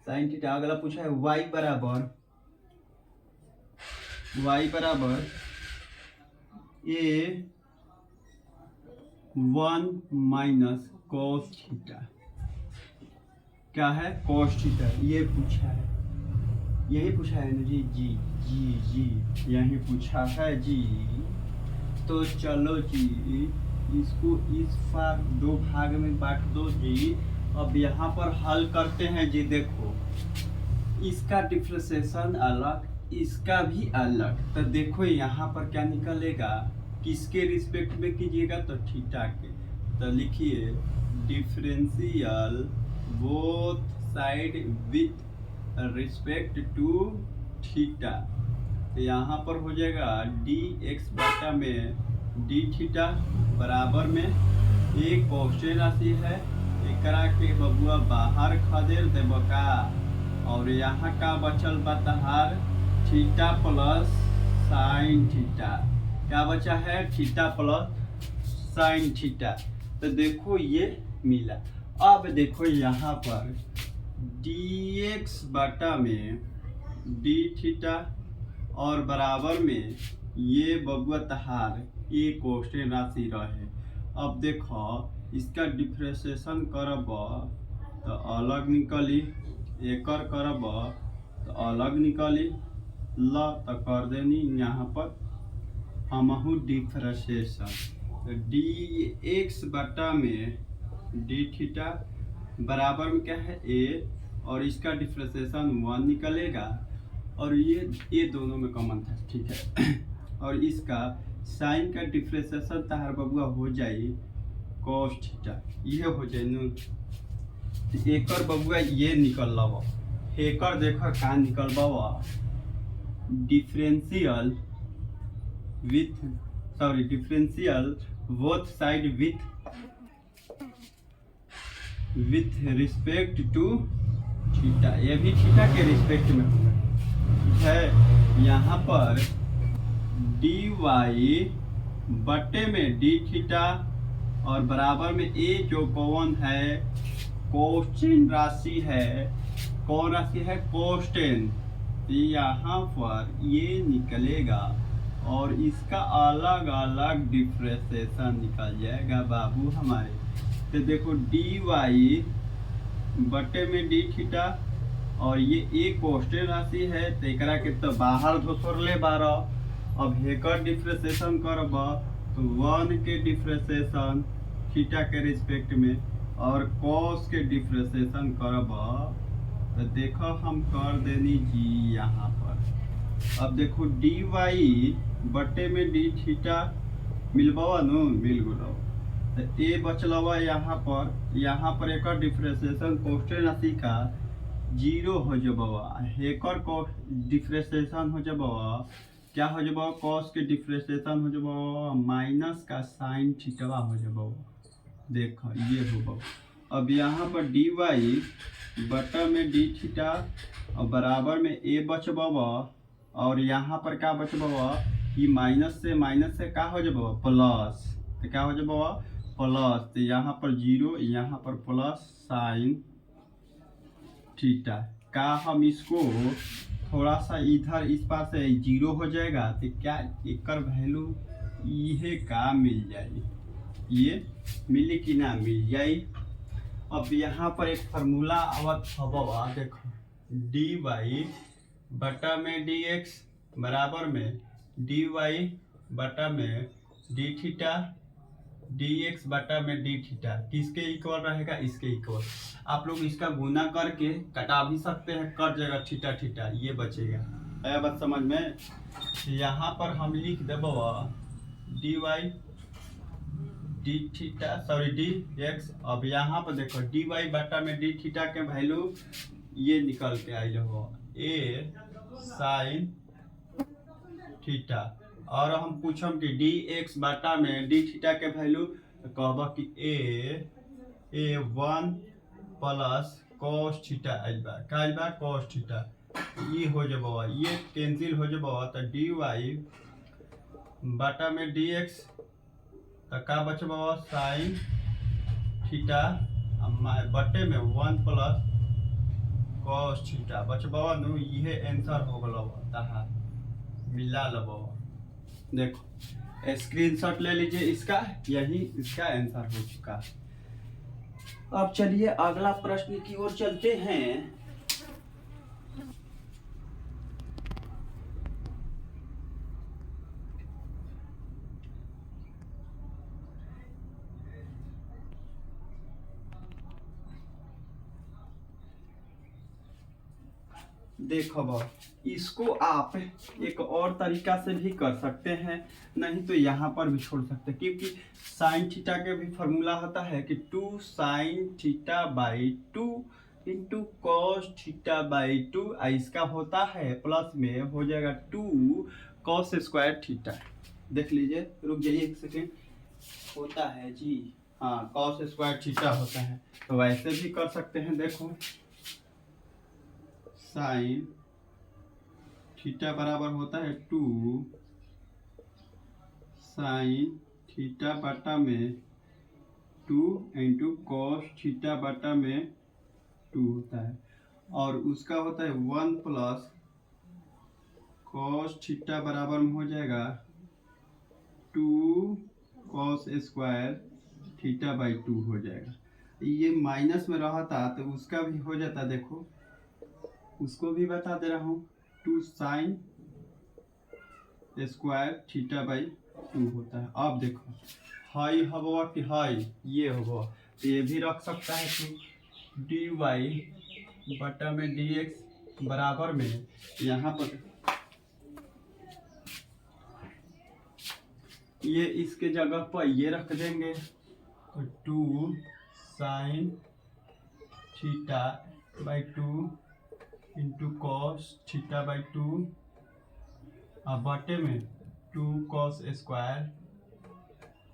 साइन थीटा। अगला पूछा है y बराबर a 1 माइनस कॉस थीटा। क्या है, कॉस थीटा। ये पूछा है, यही पूछा है ना जी, जी यही पूछा है जी। तो चलो जी इसको इस बार 2 भाग में बांट दो जी। अब यहाँ पर हल करते हैं जी। देखो इसका डिफरेंशिएशन अलग, इसका भी अलग। तो देखो यहाँ पर क्या निकलेगा, किसके रिस्पेक्ट में कीजिएगा तो थीटा के। तो लिखिए differential both side with respect to theta. तो यहाँ पर हो जाएगा डी एक्स बटा में डी थीटा बराबर में एक कॉन्स्टेंट राशि है, एकरा के बबुआ बाहर खदेड़ देब का, और यहाँ का बचल बा तहार थीटा प्लस साइन थीटा। क्या बचा है, थीटा प्लस साइन थीटा। तो देखो ये मिला। अब देखो यहाँ पर dx बटा में डी थीटा और बराबर में ये बबुआ तहार एक कॉन्स्टेंट राशि रहे। अब देखो इसका डिफ्रेंशिएशन करब तो अलग निकली, एकर करब तो अलग निकली, ल तो कर देनी यहाँ पर हमहू डिफ्रेंशिएशन। तो डी एक्स बटा में डी थीटा बराबर में क्या है ए, और इसका डिफ्रेंशिएशन 1 निकलेगा, और ये दोनों में कॉमन था, ठीक है। और इसका साइन का डिफ्रेंशिएशन तहार बबुआ हो जाए cos थीटा, ये हो जाए नु। एकर बबुआ ये निकल लवा, एकर देखो का निकल बावा differential both side with respect to theta. ये भी थीटा के रिस्पेक्ट में है। यहाँ पर डी वाई बटे में डी थीटा और बराबर में ए जो कौन है, कोस्टेन राशि है। कौन राशि है, कोस्टेन। यहाँ पर ये निकलेगा और इसका अलग अलग डिफ्रेंशिएशन निकल जाएगा बाबू हमारे। तो देखो डी वाई बटे में डी थीटा और ये एक कोस्टेन राशि है, तो एकरा के तो बाहर धोसर ले 12। अब हेकर डिफ्रेंशिएशन करब तो 1 के डिफ्रेंशिएशन थीटा के रिस्पेक्ट में और कॉस के डिफ्रेंशिएशन करब तो देखो हम कर देनी जी यहाँ पर। अब देखो डी वाई बटे में डी थीटा मिलबा नु, मिल गो। तो ए बचलवा यहाँ पर एक डिफ्रेंशिएशन कोस्टेन राशि का 0 हो जबवा, हेकर डिफ्रेंशिएशन हो जबवा क्या हो जबवा, कॉस के डिफ्रेंशिएशन हो जबवा माइनस का साइन थीटा हो जबवा। देखो ये हो। अब यहाँ पर डी वाई बटा में डी थीटा और बराबर में ए बचबवा, और यहाँ पर क्या बचबवा, ये माइनस से क्या हो जबवा प्लस। तो क्या हो जबवा प्लस, तो यहाँ पर 0, यहाँ पर प्लस साइन थीटा का। हम इसको थोड़ा सा इधर इस पार से 0 हो जाएगा तो क्या एकर वैल्यू ये का मिल जाए, ये मिली कि ना मिल जाए। अब यहाँ पर एक फार्मूला आवत हवा, देखो डी वाई बटा में डी एक्स बराबर में डी वाई बटा में डी थीटा डी एक्स बटा में डी थीटा किसके इक्वल रहेगा, इसके इक्वल। आप लोग इसका गुना करके कटा भी सकते हैं, कट जाएगा थीटा थीटा, ये बचेगा। है बात समझ में। यहाँ पर हम लिख देबो d y d theta d x. अब यहाँ पर देखो डी वाई बटा में डी थीटा के वैल्यू ये निकल के आई हो ए साइन थीटा, और हम पूछम कि डी एक्स बटा में डी थीटा के वैल्यू, तो कहब कि ए 1 प्लस कॉस थीटा आइल बा, का आइल बा कॉस थीटा। ये हो जबवा, ये कैंसिल हो जबवा, तो डी वाई बटा में डी एक्स तो का बचबवा साइन थीटा बटे में 1 प्लस कॉस थीटा बचबवा नु। ये आंसर हो गलवा तहार, मिला लबवा। देखो स्क्रीनशॉट ले लीजिए इसका, यही इसका आंसर हो चुका। अब चलिए अगला प्रश्न की ओर चलते हैं। देखो बा, इसको आप एक और तरीका से भी कर सकते हैं, नहीं तो यहाँ पर भी छोड़ सकते हैं, क्योंकि साइन थीटा के भी फॉर्मूला होता है कि 2 sine theta by 2 into cos theta by 2, इसका होता है प्लस में हो जाएगा 2 कॉस स्क्वायर थीटा। देख लीजिए, रुक जाइए एक सेकेंड, होता है जी, हाँ कॉस स्क्वायर थीटा होता है। तो वैसे भी कर सकते हैं, देखो साइन थीटा बराबर होता है 2 साइन थीटा बटा में 2 इंटू कॉस थीटा बटा में 2 होता है, और उसका होता है 1 प्लस कॉस थीटा बराबर में हो जाएगा 2 कॉस स्क्वायर थीटा बाई 2 हो जाएगा। ये माइनस में रहा था तो उसका भी हो जाता, देखो उसको भी बता दे रहा हूँ, 2 साइन स्क्वायर थीटा बाई 2 होता है। अब देखो हाई हवा कि हाई ये होगा, तो ये भी रख सकता है कि डी वाई बटा में डी एक्स बराबर में, यहाँ पर ये इसके जगह पर ये रख देंगे, तो 2 sine theta by 2 into cos theta by 2 और बटे में 2 कॉस स्क्वायर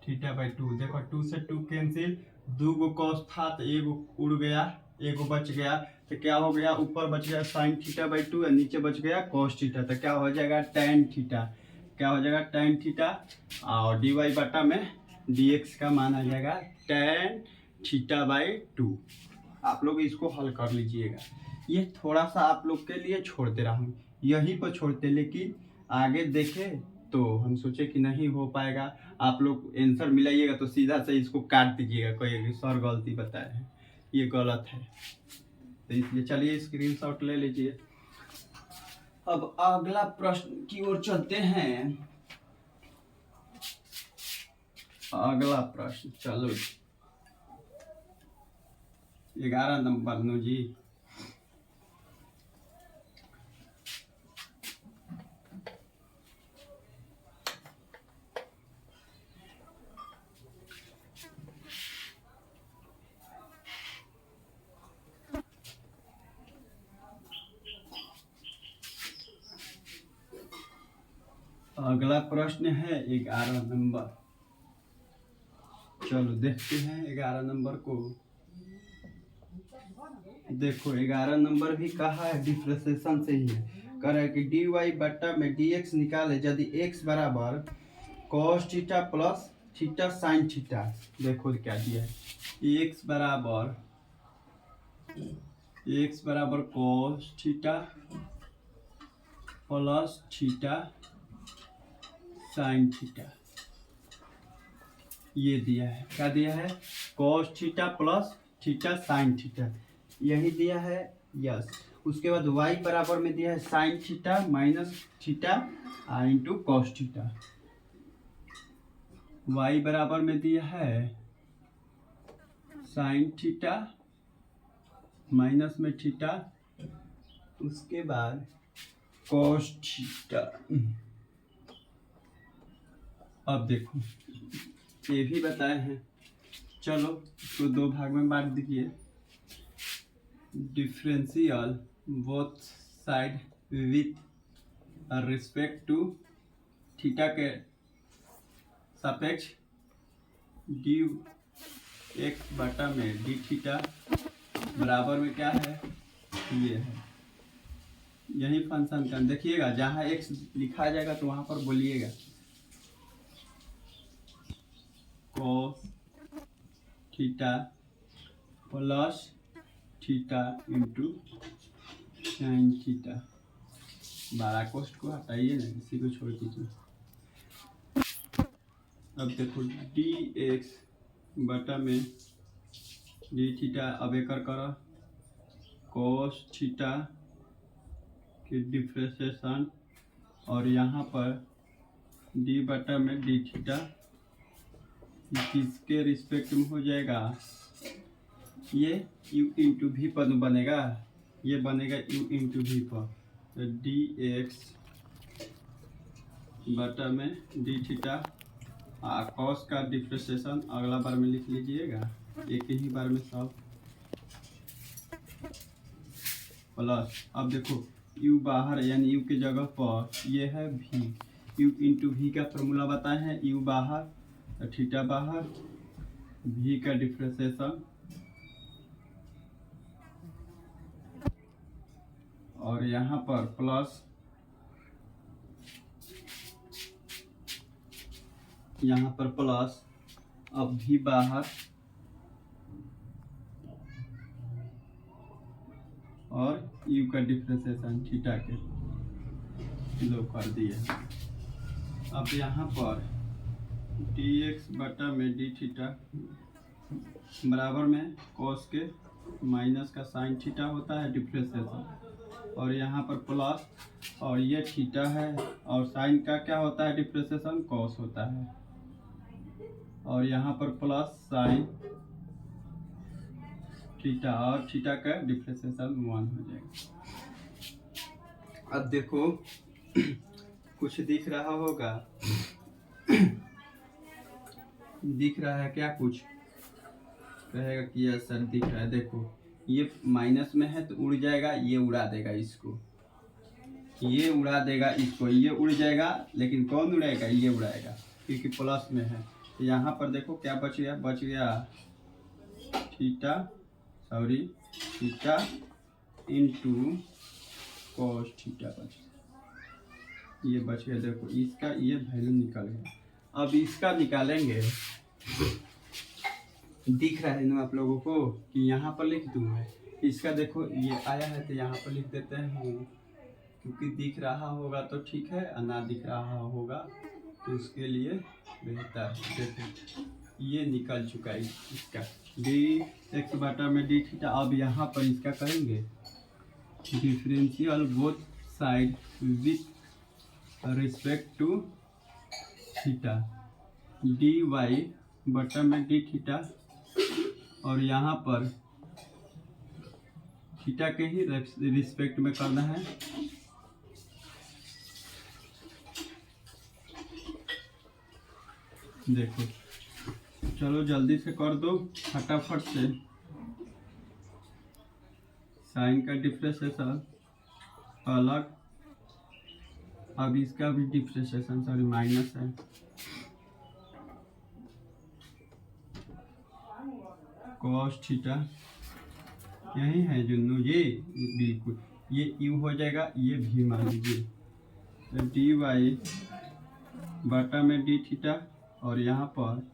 थीटा बाई 2। देखो 2 से 2 कैंसिल, 2 गो कॉस था तो एगो उड़ गया, एगो बच गया, तो क्या हो गया, ऊपर बच गया साइन थीटा बाई 2 और नीचे बच गया कॉस थीटा, तो क्या हो जाएगा टैन थीटा, क्या हो जाएगा टैन थीटा, और डी वाई बटा में डी एक्स का मान आ जाएगा टैन थीटा बाई 2। आप लोग इसको हल कर लीजिएगा, ये थोड़ा सा आप लोग के लिए छोड़ दे रहा हूँ, यहीं पर छोड़ते, लेकिन आगे देखें तो हम सोचे कि नहीं हो पाएगा, आप लोग आंसर मिलाइएगा तो सीधा से इसको काट दीजिएगा, कोई सर गलती बताए हैं, ये गलत है, तो इसलिए चलिए स्क्रीनशॉट ले लीजिए। अब अगला प्रश्न की ओर चलते हैं। अगला प्रश्न चलो 11 नंबर नो जी। अगला प्रश्न है 11 नंबर, चलो देखते हैं 11 नंबर को। देखो 11 नंबर भी कहा है डिफ्रेंशिएशन से ही है, कह रहा है कि डी वाई बट्टा में डी एक्स निकाले यदि एक्स बराबर cos theta plus theta sine theta. देखो क्या दिया है, एक्स बराबर cos theta plus theta sine theta, ये दिया है, क्या दिया है, cos theta plus theta sine theta, यही दिया है, यस। उसके बाद y बराबर में दिया है sine theta minus theta into cos theta, y बराबर में दिया है साइन थीटा माइनस में थीटा, उसके बाद कॉस थीटा। अब देखो ये भी बताए हैं, चलो इसको दो भाग में बांट दीजिए, differential both side with respect to theta के सापेक्ष डी एक्स बटा में डी थीटा बराबर में क्या है, ये है, यही फंक्शन का देखिएगा, जहाँ एक्स लिखा जाएगा तो वहाँ पर बोलिएगा cos theta plus theta into sine theta. 12 कोष्ट को हटाइए ना, इसी को छोड़ दीजिए। अब देखो डी एक्स बटा में डी थीटा, अब एक कर कॉस थीटा की डिफ्रेंशिएशन, और यहाँ पर डी बटा में डी थीटा, किसके रिस्पेक्ट में हो जाएगा, ये u इंटू भी पद बनेगा, ये बनेगा u इंटू वी पर, तो डी एक्स बटा में डी थीटा। कॉस का डिफ्रेंशिएशन अगला बार में लिख लीजिएगा, एक ही बार में सब प्लस। अब देखो u बाहर यानी u की जगह पर ये है v, u इंटू वी का फॉर्मूला बताए हैं, u बाहर थीटा बाहर, v का डिफ्रेंशिएशन और यहाँ पर प्लस, यहाँ पर प्लस। अब v बाहर और u का डिफ्रेंशिएशन थीटा के लो कर दिए। अब यहाँ पर dx बटा में डी थीटा बराबर में cos के माइनस का साइन थीटा होता है डिफ्रेंशिएशन, और यहाँ पर प्लस, और ये थीटा है और साइन का क्या होता है डिफ्रेंशिएशन cos होता है, और यहाँ पर प्लस साइन थीटा और थीटा का डिफ्रेंशिएशन 1 हो जाएगा। अब देखो कुछ दिख रहा होगा, दिख रहा है क्या? कुछ कहेगा कि यह सर दिख रहा है। देखो ये माइनस में है तो उड़ जाएगा, ये उड़ा देगा इसको, ये उड़ा देगा इसको, ये उड़ जाएगा, लेकिन कौन उड़ाएगा? ये उड़ाएगा क्योंकि प्लस में है। तो यहाँ पर देखो क्या बच गया, बच गया theta, sorry theta into cos theta बच गया, ये बच गया। देखो इसका ये वैल्यू निकल गया। अब इसका निकालेंगे, दिख रहा है ना आप लोगों को कि यहाँ पर लिख दूँ मैं? इसका देखो ये आया है तो यहाँ पर लिख देते हैं, क्योंकि दिख रहा होगा तो ठीक है, और ना दिख रहा होगा तो इसके लिए बेहतर। देखो ये निकल चुका है इसका डी एक्स बटा में डी थीटा। अब यहाँ पर इसका करेंगे differential both side with respect to theta, d y बटा में डी थीटा, और यहाँ पर थीटा के ही रिस्पेक्ट में करना है। देखो चलो जल्दी से कर दो फटाफट से। साइन का डिफ्रेंशिएशन अलग, अब इसका भी डिफ्रेंशिएशन सॉरी माइनस है, कॉस थीटा यही है जुन्नू, ये बिल्कुल ये यू हो जाएगा, ये भी मान लीजिए, तो डी वाई बटा में डी थीटा, और यहाँ पर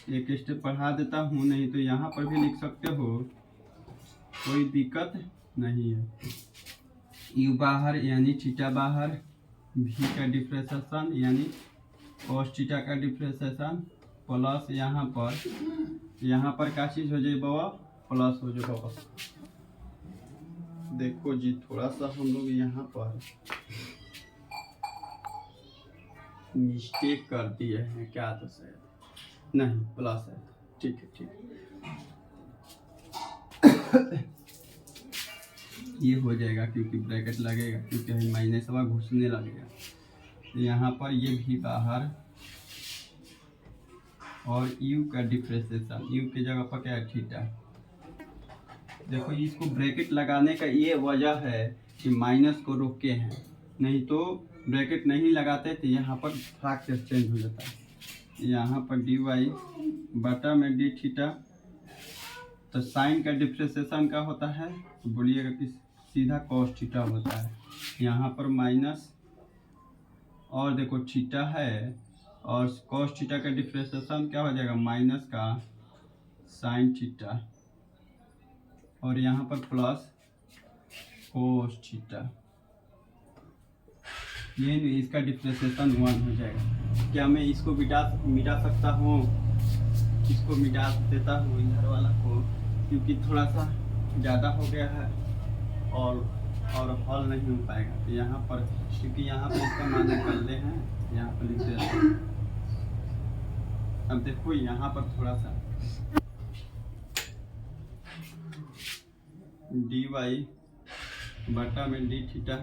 एक स्टेप बढ़ा देता हूँ, नहीं तो यहाँ पर भी लिख सकते हो, कोई दिक्कत नहीं है। यू बाहर यानी थीटा बाहर, भी का डिफ्रेंशिएशन यानी कॉस थीटा का डिफ्रेंशिएशन, प्लस यहाँ पर क्या चीज़ हो जाए बाबा? प्लस हो जाए बाबा। देखो जी थोड़ा सा हम लोग यहाँ पर मिस्टेक कर दिए हैं क्या, तो शायद नहीं प्लस है, ठीक है ठीक है। ये हो जाएगा क्योंकि ब्रैकेट लगेगा, क्योंकि हम माइनस सवा घुसने लगेगा। तो यहाँ पर ये भी बाहर, और u का डिफ्रेंशिएशन, u की जगह पर क्या है? थीटा। देखो इसको ब्रैकेट लगाने का ये वजह है कि माइनस को रोके हैं, नहीं तो ब्रैकेट नहीं लगाते तो यहाँ पर फ्रैक से चेंज हो जाता है। यहाँ पर डी वाई बटा में डी थीटा, तो साइन का डिफ्रेंशिएशन का होता है तो बोलिएगा कि सीधा कॉस थीटा होता है। यहाँ पर माइनस, और देखो थीटा है और कॉस थीटा का डिफ्रेंशिएशन क्या हो जाएगा? माइनस का साइन थीटा, और यहाँ पर प्लस कोस थीटा, ये इसका डिफ्रेंशिएशन 1 हो जाएगा। क्या मैं इसको मिटा सकता हूँ? इसको मिटा देता हूँ इधर वाला को, क्योंकि थोड़ा सा ज़्यादा हो गया है और हल नहीं हो पाएगा। तो यहाँ पर क्योंकि यहाँ पर इसका मान निकाल ले हैं, यहाँ पर लिख देते हैं। अब देखो यहाँ पर थोड़ा सा dy बटा में डी थीटा।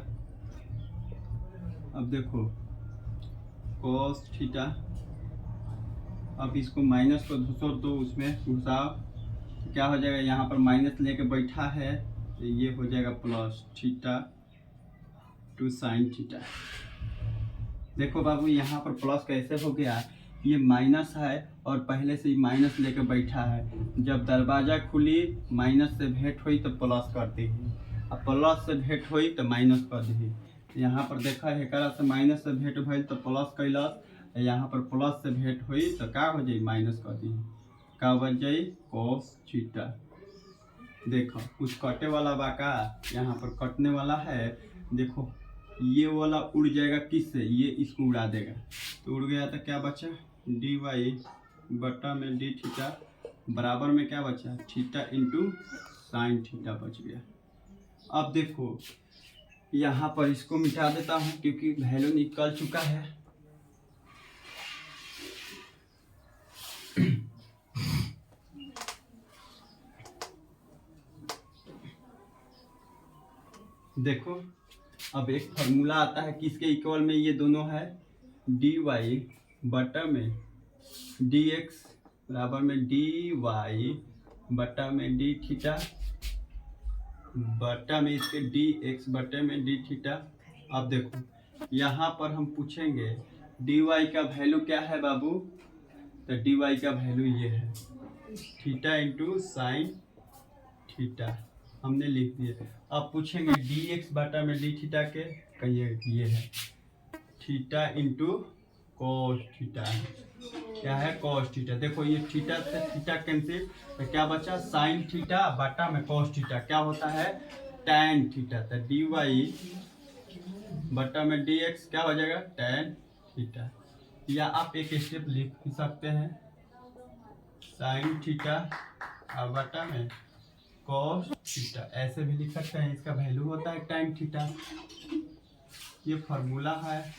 अब देखो कॉस थीटा। अब इसको माइनस को घुसो तो उसमें घुसाओ तो क्या हो जाएगा, यहाँ पर माइनस लेके बैठा है तो ये हो जाएगा plus theta two sine theta. देखो बाबू यहाँ पर प्लस कैसे हो गया, ये माइनस है और पहले से ही माइनस लेके बैठा है। जब दरवाजा खुली माइनस से भेंट हुई तो प्लस कर दी, अब प्लस से भेंट हुई तो माइनस कर दी। यहाँ पर देखा है एकरा से माइनस से भेंट भइल तो प्लस कैलस, यहाँ पर प्लस से भेंट हुई तो का हो जाए माइनस कर दी, का बच जाए कॉस थीटा। देखो कुछ कटे वाला बा का, यहाँ पर कटने वाला है। देखो ये वाला उड़ जाएगा किससे, ये इसको उड़ा देगा तो उड़ गया तो क्या बचा डी वाई बटा में डी थीटा बराबर में क्या बचा थीटा इंटू साइन थीटा बच गया। अब देखो यहाँ पर इसको मिटा देता हूँ क्योंकि वैल्यू निकल चुका है। देखो अब एक फार्मूला आता है किसके इक्वल में, ये दोनों है डी वाई बटा में डी एक्स बराबर में डी वाई बटा में डी थीटा बटा में इसके डी एक्स बटे में डी थीटा। अब देखो यहाँ पर हम पूछेंगे डी वाई का वैल्यू क्या है बाबू, तो डी वाई का वैल्यू ये है थीटा इंटू साइन थीटा, हमने लिख दिया। अब पूछेंगे डी एक्स बटा में डी थीटा के, कहिए ये है थीटा इंटू कॉस थीटा, क्या है कॉस थीटा। देखो ये थीटा से थीटा कैंसिल तो क्या बचा साइन थीटा बटा में कॉस थीटा, क्या होता है टैन थीटा। तो डी वाई बटा में डी एक्स क्या हो जाएगा टैन थीटा, या आप एक स्टेप लिख सकते हैं साइन थीटा बटा में कॉस थीटा, ऐसे भी लिख सकते हैं। इसका वैल्यू होता है टैन थीटा। ये फार्मूला है,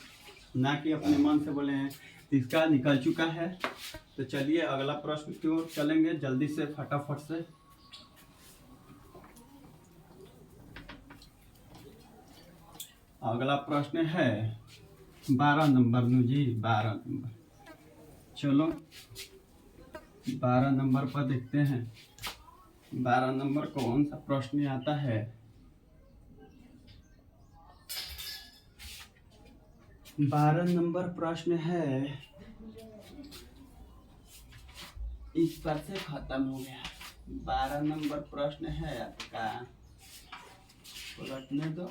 ना कि अपने मन से बोले हैं। इसका निकल चुका है। तो चलिए अगला प्रश्न की ओर चलेंगे जल्दी से फटाफट से। अगला प्रश्न है 12 नंबर नु जी, 12 नंबर। चलो 12 नंबर पर देखते हैं 12 नंबर कौन सा प्रश्न आता है। 12 नंबर प्रश्न है, इस पर से खत्म हो गया। 12 नंबर प्रश्न है आपका, पलटने दो।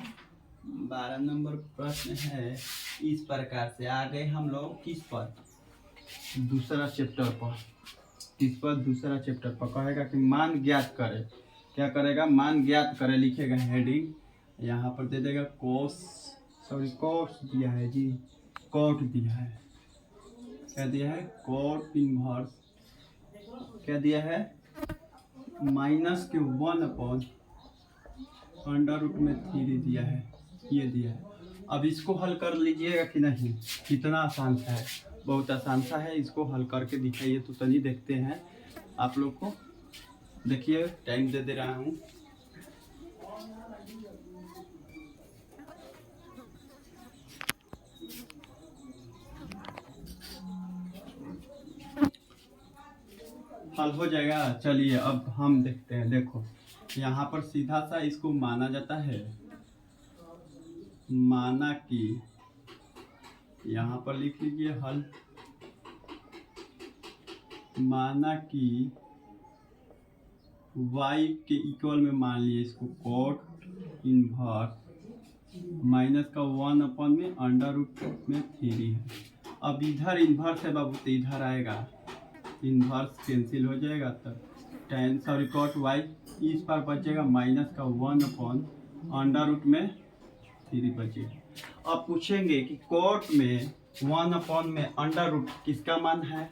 12 नंबर प्रश्न है इस प्रकार से। आ गए हम लोग किस पर, दूसरा चैप्टर पर। किस पर, दूसरा चैप्टर पर। कहेगा कि मान ज्ञात करे, क्या करेगा मान ज्ञात करे, लिखेगा हेडिंग, यहाँ पर दे देगा कोस, सॉरी कोट दिया है जी, कोट दिया है। क्या दिया है कोट इनवर्स, क्या दिया है माइनस के 1/√3 दिया है, ये दिया है। अब इसको हल कर लीजिएगा कि नहीं, कितना आसान सा है, बहुत आसान सा है। इसको हल करके दिखाइए तो तनी देखते हैं आप लोग को। देखिए टाइम दे रहा हूँ। हल हो जाएगा। चलिए अब हम देखते हैं। देखो यहाँ पर सीधा सा इसको माना जाता है, माना कि, यहाँ पर लिख लीजिए हल, माना कि y के इक्वल में मान लिए इसको कोट इनवर्स माइनस का 1/√3 है। अब इधर इन्वर्स है बाबू तो इधर आएगा, इन्वर्स कैंसिल हो जाएगा, तब टेन सॉरी कॉट y इस पर बचेगा माइनस का 1/√3 बचेगा। अब पूछेंगे कि कोट में 1 में अंडर किसका मान है,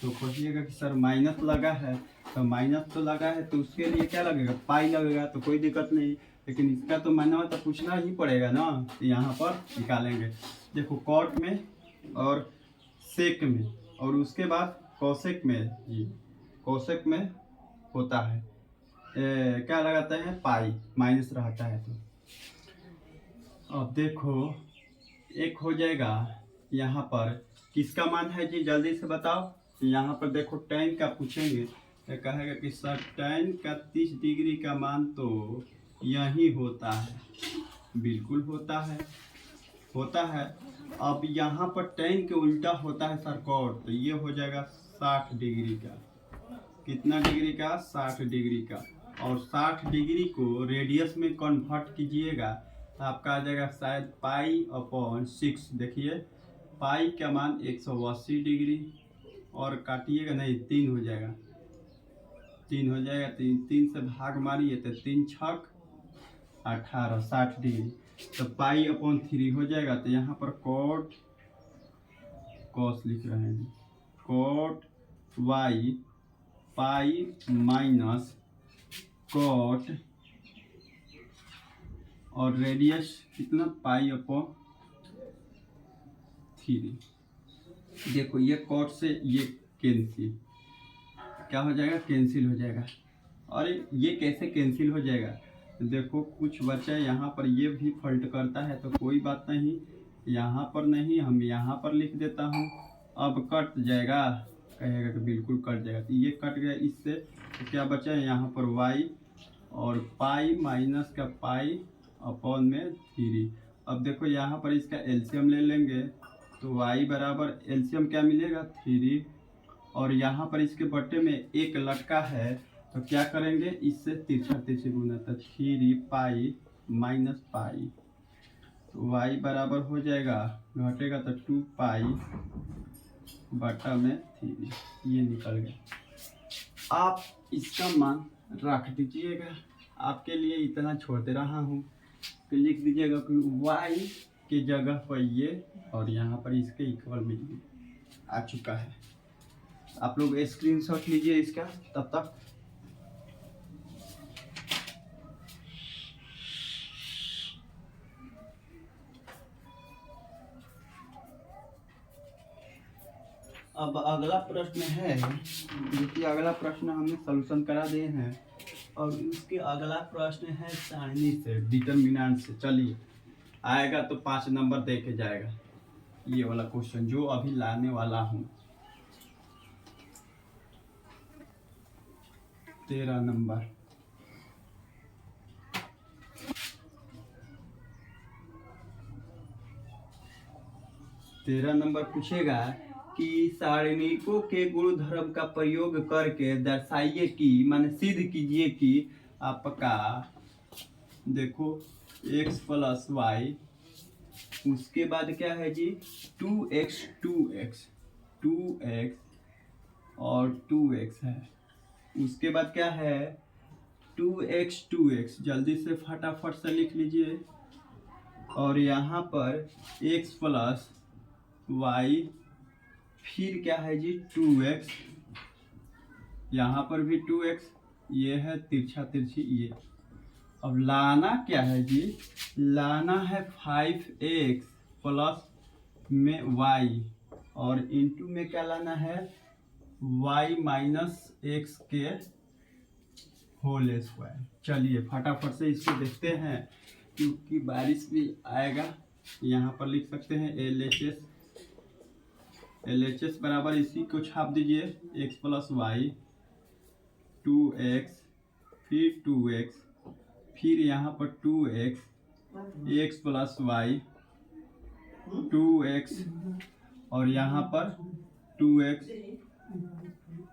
तो खोजिएगा कि सर माइनस लगा है, तो माइनस तो लगा है तो उसके लिए क्या लगेगा पाई लगेगा, तो कोई दिक्कत नहीं। लेकिन इसका तो माना तो पूछना ही पड़ेगा ना, तो यहाँ पर निकालेंगे। देखो कॉट में और सेक में और उसके बाद कोसेक में, जी कोसेक में होता है क्या लगाते हैं पाई, माइनस रहता है तो अब देखो एक हो जाएगा यहाँ पर, किसका मान है जी जल्दी से बताओ। यहाँ पर देखो tan का पूछेंगे तो कहेगा कि सर tan का 30 डिग्री का मान तो यही होता है। बिल्कुल होता है, होता है। अब यहाँ पर tan के उल्टा होता है सर cot, तो ये हो जाएगा 60 डिग्री का। कितना डिग्री का? 60 डिग्री का। और 60 डिग्री को रेडियस में कन्वर्ट कीजिएगा तो आपका आ जाएगा शायद पाई/6। देखिए पाई का मान 180 डिग्री, और काटिएगा नहीं 3 हो जाएगा, 3 हो जाएगा, 3 से भाग मारिए तो 3 छक 18, 60 डिग्री। तो पाई/3 हो जाएगा। तो यहाँ पर कॉट कॉस लिख रहे हैं, cot y pi minus cot, और रेडियस कितना? पाई/3। देखो ये कॉट से ये कैंसिल, क्या हो जाएगा? कैंसिल हो जाएगा। और ये कैसे कैंसिल हो जाएगा? देखो कुछ बचा यहाँ पर, ये भी फॉल्ट करता है तो कोई बात नहीं, यहाँ पर नहीं, हम यहाँ पर लिख देता हूँ। अब कट जाएगा, कहेगा कि बिल्कुल कट जाएगा, तो ये कट गया इससे, तो क्या बचा है यहाँ पर y, और पाई माइनस का पाई/3। अब देखो यहाँ पर इसका एलसीएम ले लेंगे तो y बराबर एलसीएम क्या मिलेगा? 3। और यहाँ पर इसके बट्टे में एक लटका है तो क्या करेंगे? इससे तिरछा तिरछी गुना, तो 3 पाई माइनस पाई, तो y बराबर हो जाएगा, घटेगा तो 2 पाई बटा में 3। ये निकल गया। आप इसका मान रख दीजिएगा, आपके लिए इतना छोड़ते रहा हूँ। तो लिख दीजिएगा कि y के जगह पर ये, और यहाँ पर इसके इक्वल में आ चुका है। आप लोग स्क्रीनशॉट लीजिए इसका तब तक। अब अगला प्रश्न है, देखिए अगला प्रश्न हमने सॉल्यूशन करा दिए हैं, और उसके अगला प्रश्न है सारणी से, डिटरमिनेंट से। चलिए आएगा तो 5 नंबर दे के जाएगा ये वाला क्वेश्चन जो अभी लाने वाला हूँ। 13 नंबर। पूछेगा कि सारणिकों के गुणधर्म का प्रयोग करके दर्शाइए कि, माने सिद्ध कीजिए कि आपका, देखो x + y, उसके बाद क्या है जी? 2x 2x 2x और 2x है। उसके बाद क्या है? 2x 2x, जल्दी से फटाफट से लिख लीजिए। और यहाँ पर x + y, फिर क्या है जी? 2x, यहाँ पर भी 2x, ये है तिरछा तिरछी ये। अब लाना क्या है जी? लाना है 5x में y, और इंटू में क्या लाना है? y - x के होल स्क्वायर। चलिए फटाफट से इसको देखते हैं, क्योंकि बारिश भी आएगा। यहाँ पर लिख सकते हैं LHS बराबर, इसी को छाप दीजिए, x + y 2x, फिर 2x, फिर यहाँ पर 2x, x + y 2x, और यहाँ पर 2x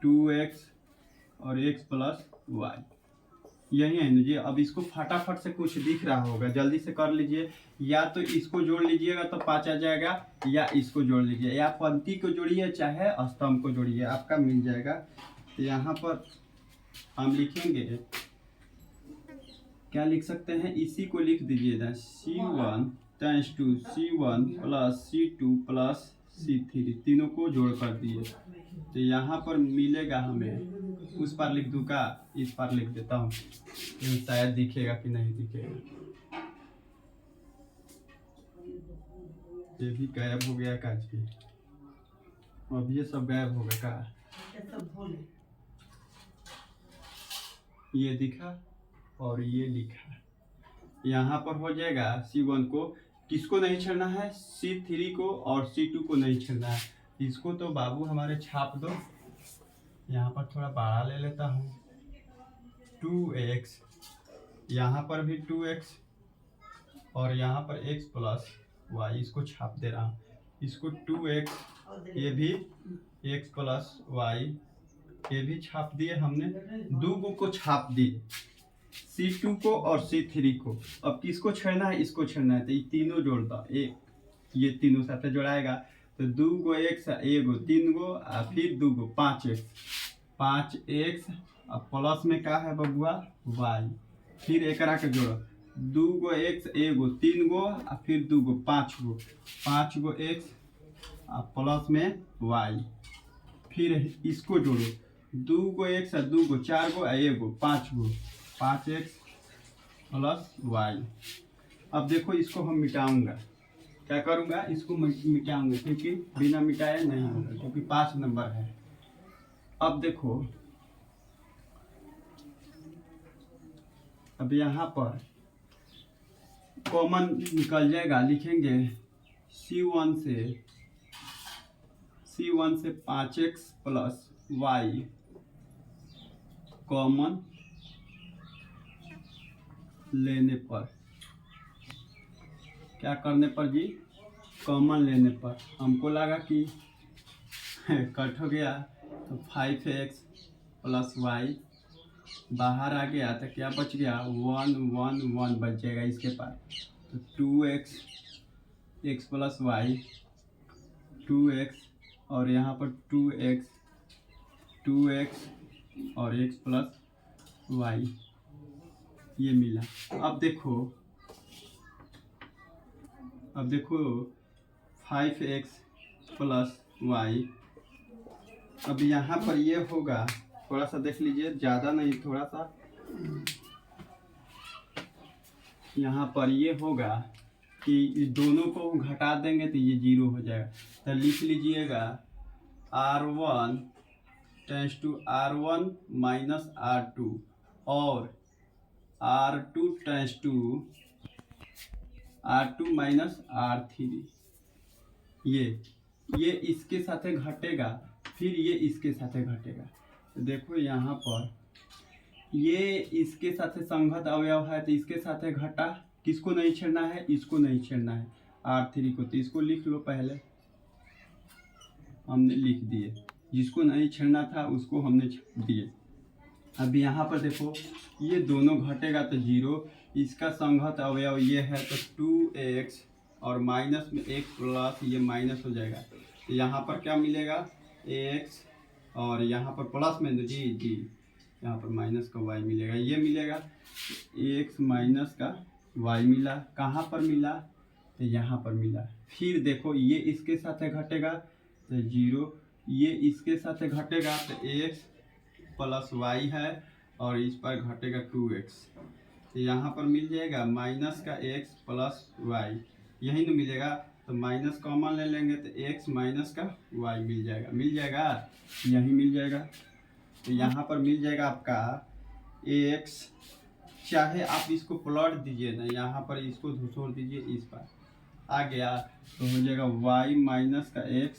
2x और x + y। यही है ना जी। अब इसको फटाफट से, कुछ दिख रहा होगा, जल्दी से कर लीजिए। या तो इसको जोड़ लीजिएगा तो 5 आ जाएगा, या इसको जोड़ लीजिए, या पंक्ति को जोड़िए चाहे स्तंभ को जोड़िए, आपका मिल जाएगा। तो यहाँ पर हम लिखेंगे, क्या लिख सकते हैं? इसी को लिख दीजिए, C1 × C1 + C2 + C3, तीनों को जोड़ कर दिए। तो यहाँ पर मिलेगा हमें, उस पर लिख दूँ का, इस पर लिख देता हूँ, शायद दिखेगा कि नहीं दिखेगा। ये भी गायब हो गया का जी? अब ये सब गायब होगा का? ये दिखा और ये लिखा, यहाँ पर हो जाएगा C1 को, किसको नहीं छेड़ना है, C3 को और C2 को नहीं छेड़ना है। इसको तो बाबू हमारे छाप दो, यहाँ पर थोड़ा बड़ा ले लेता हूँ, 2x, यहाँ पर भी 2x और यहाँ पर x प्लस वाई, इसको छाप दे रहा हूँ। इसको 2x, ये भी x प्लस वाई, ये भी छाप दिए हमने, दो को छाप दिए, C2 को और C3 को। अब किसको छेड़ना है, इसको छेड़ना है, तो ये तीनों जोड़ता, एक ये तीनों साथ जोड़ाएगा तो 2 x, 1 3 फिर 2 5x, 5x अब प्लस में क्या है बबुआ, y, फिर एक के जोड़ो, 2 x, 1 3 फिर 2 5 5x प्लस में y, फिर इसको जोड़ो, 2 x, 2 4 1 5x प्लस y। अब देखो इसको हम मिटाऊंगा, क्या करूंगा, इसको मिटाऊंगा क्योंकि बिना मिटाए नहीं होगा, क्योंकि 5 नंबर है। अब देखो, अब यहाँ पर कॉमन निकल जाएगा, लिखेंगे C1 से 5x प्लस y कॉमन लेने पर, क्या करने पर जी, कॉमन लेने पर हमको लगा कि कट हो गया, तो 5x प्लस y बाहर आ गया तो क्या बच गया, 1 1 1 बच जाएगा इसके पास, तो 2x x plus Y, 2x और यहाँ पर 2x और x प्लस वाई, ये मिला। अब देखो 5x प्लस वाई, अब यहाँ पर ये होगा, थोड़ा सा देख लीजिए, ज़्यादा नहीं, थोड़ा सा यहाँ पर ये होगा कि दोनों को घटा देंगे तो ये 0 हो जाएगा, तो लिख लीजिएगा R1 tense to R1 minus R2 और R2 tense to R2 minus R3। ये इसके साथ घटेगा, फिर ये इसके साथ घटेगा, तो देखो यहाँ पर ये इसके साथ संगत अवयव है, तो इसके साथ घटा, किसको नहीं छेड़ना है, इसको नहीं छेड़ना है, R3 को, तो इसको लिख लो, पहले हमने लिख दिए, जिसको नहीं छेड़ना था उसको हमने दिए। अब यहाँ पर देखो ये दोनों घटेगा तो 0, इसका संगत अवयव ये है तो 2x और माइनस में 1 प्लस ये माइनस हो जाएगा, तो यहाँ पर क्या मिलेगा, x और यहाँ पर प्लस में जी यहाँ पर माइनस का y मिलेगा, ये मिलेगा x माइनस का y मिला, कहाँ पर मिला, तो यहाँ पर मिला। फिर देखो ये इसके साथ घटेगा तो 0, ये इसके साथ घटेगा तो x प्लस y है और इस पर घटेगा 2x, तो यहाँ पर मिल जाएगा माइनस का x प्लस y, यही न मिलेगा, तो माइनस कॉमन ले लेंगे तो x माइनस का y मिल जाएगा, यही मिल जाएगा, तो यहाँ पर मिल जाएगा आपका x, चाहे आप इसको प्लॉट दीजिए ना, यहाँ पर इसको छोड़ दीजिए, इस पर आ गया तो हो जाएगा y माइनस का x।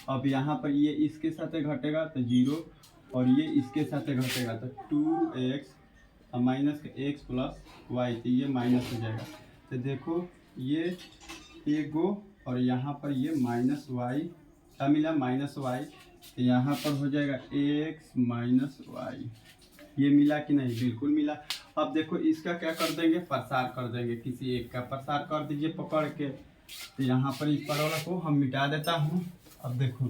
अब यहाँ पर ये इसके साथ घटेगा तो 0 और ये इसके साथ घटेगा तो 2x माइनस का x प्लस y, तो ये माइनस हो जाएगा, तो देखो ये एगो और यहाँ पर ये माइनस y, क्या मिला, माइनस y, तो यहाँ पर हो जाएगा x माइनस y, ये मिला कि नहीं, बिल्कुल मिला। अब देखो इसका क्या कर देंगे, प्रसार कर देंगे, किसी एक का प्रसार कर दीजिए पकड़ के, तो यहाँ पर इस वाला को हम मिटा देता हूँ। अब देखो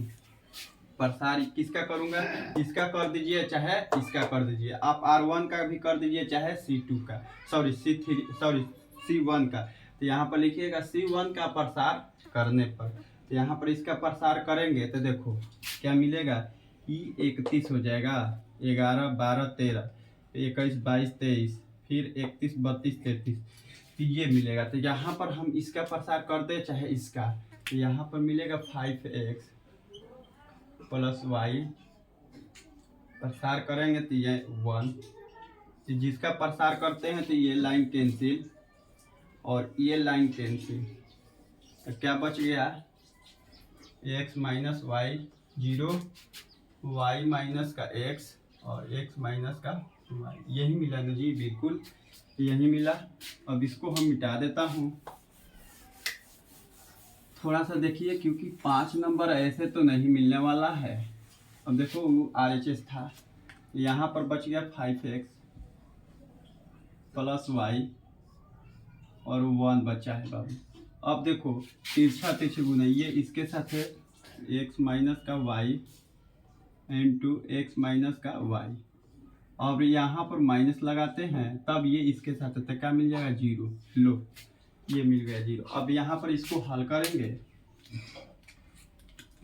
प्रसार किसका करूँगा, इसका कर दीजिए चाहे इसका कर दीजिए, आप R1 का भी कर दीजिए चाहे C2 का, C1 का, तो यहाँ पर लिखिएगा C1 का प्रसार करने पर, तो यहाँ पर इसका प्रसार करेंगे तो देखो क्या मिलेगा, ई 31 हो जाएगा, 11 12 13 21 22 23 फिर 31 32 33, तो ये मिलेगा। तो यहाँ पर हम इसका प्रसार कर दे चाहे इसका, तो यहाँ पर मिलेगा 5x प्लस y, प्रसार करेंगे तो ये 1, तो जिसका प्रसार करते हैं तो ये लाइन कैंसिल, और ये लाइन कैंसिल, तो क्या बच गया, x minus y 0, y minus का एक्स और एक्स माइनस का वाई, यही मिला ना जी, बिल्कुल यही मिला। अब इसको हम मिटा देता हूँ। थोड़ा सा देखिए, क्योंकि 5 नंबर ऐसे तो नहीं मिलने वाला है। अब देखो RHS था, यहाँ पर बच गया 5x प्लस वाई और 1 बचा है बाबू। अब देखो तिरछा तिरछे गुना, ये इसके साथ है x माइनस का वाई इंटू एक्स माइनस का वाई। अब यहाँ पर माइनस लगाते हैं, तब ये इसके साथ है, तो क्या मिल जाएगा 0। लो ये मिल गया 0। अब यहाँ पर इसको हल करेंगे,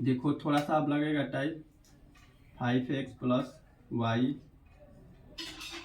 देखो थोड़ा सा अब लगेगा टाइम, 5x प्लस वाई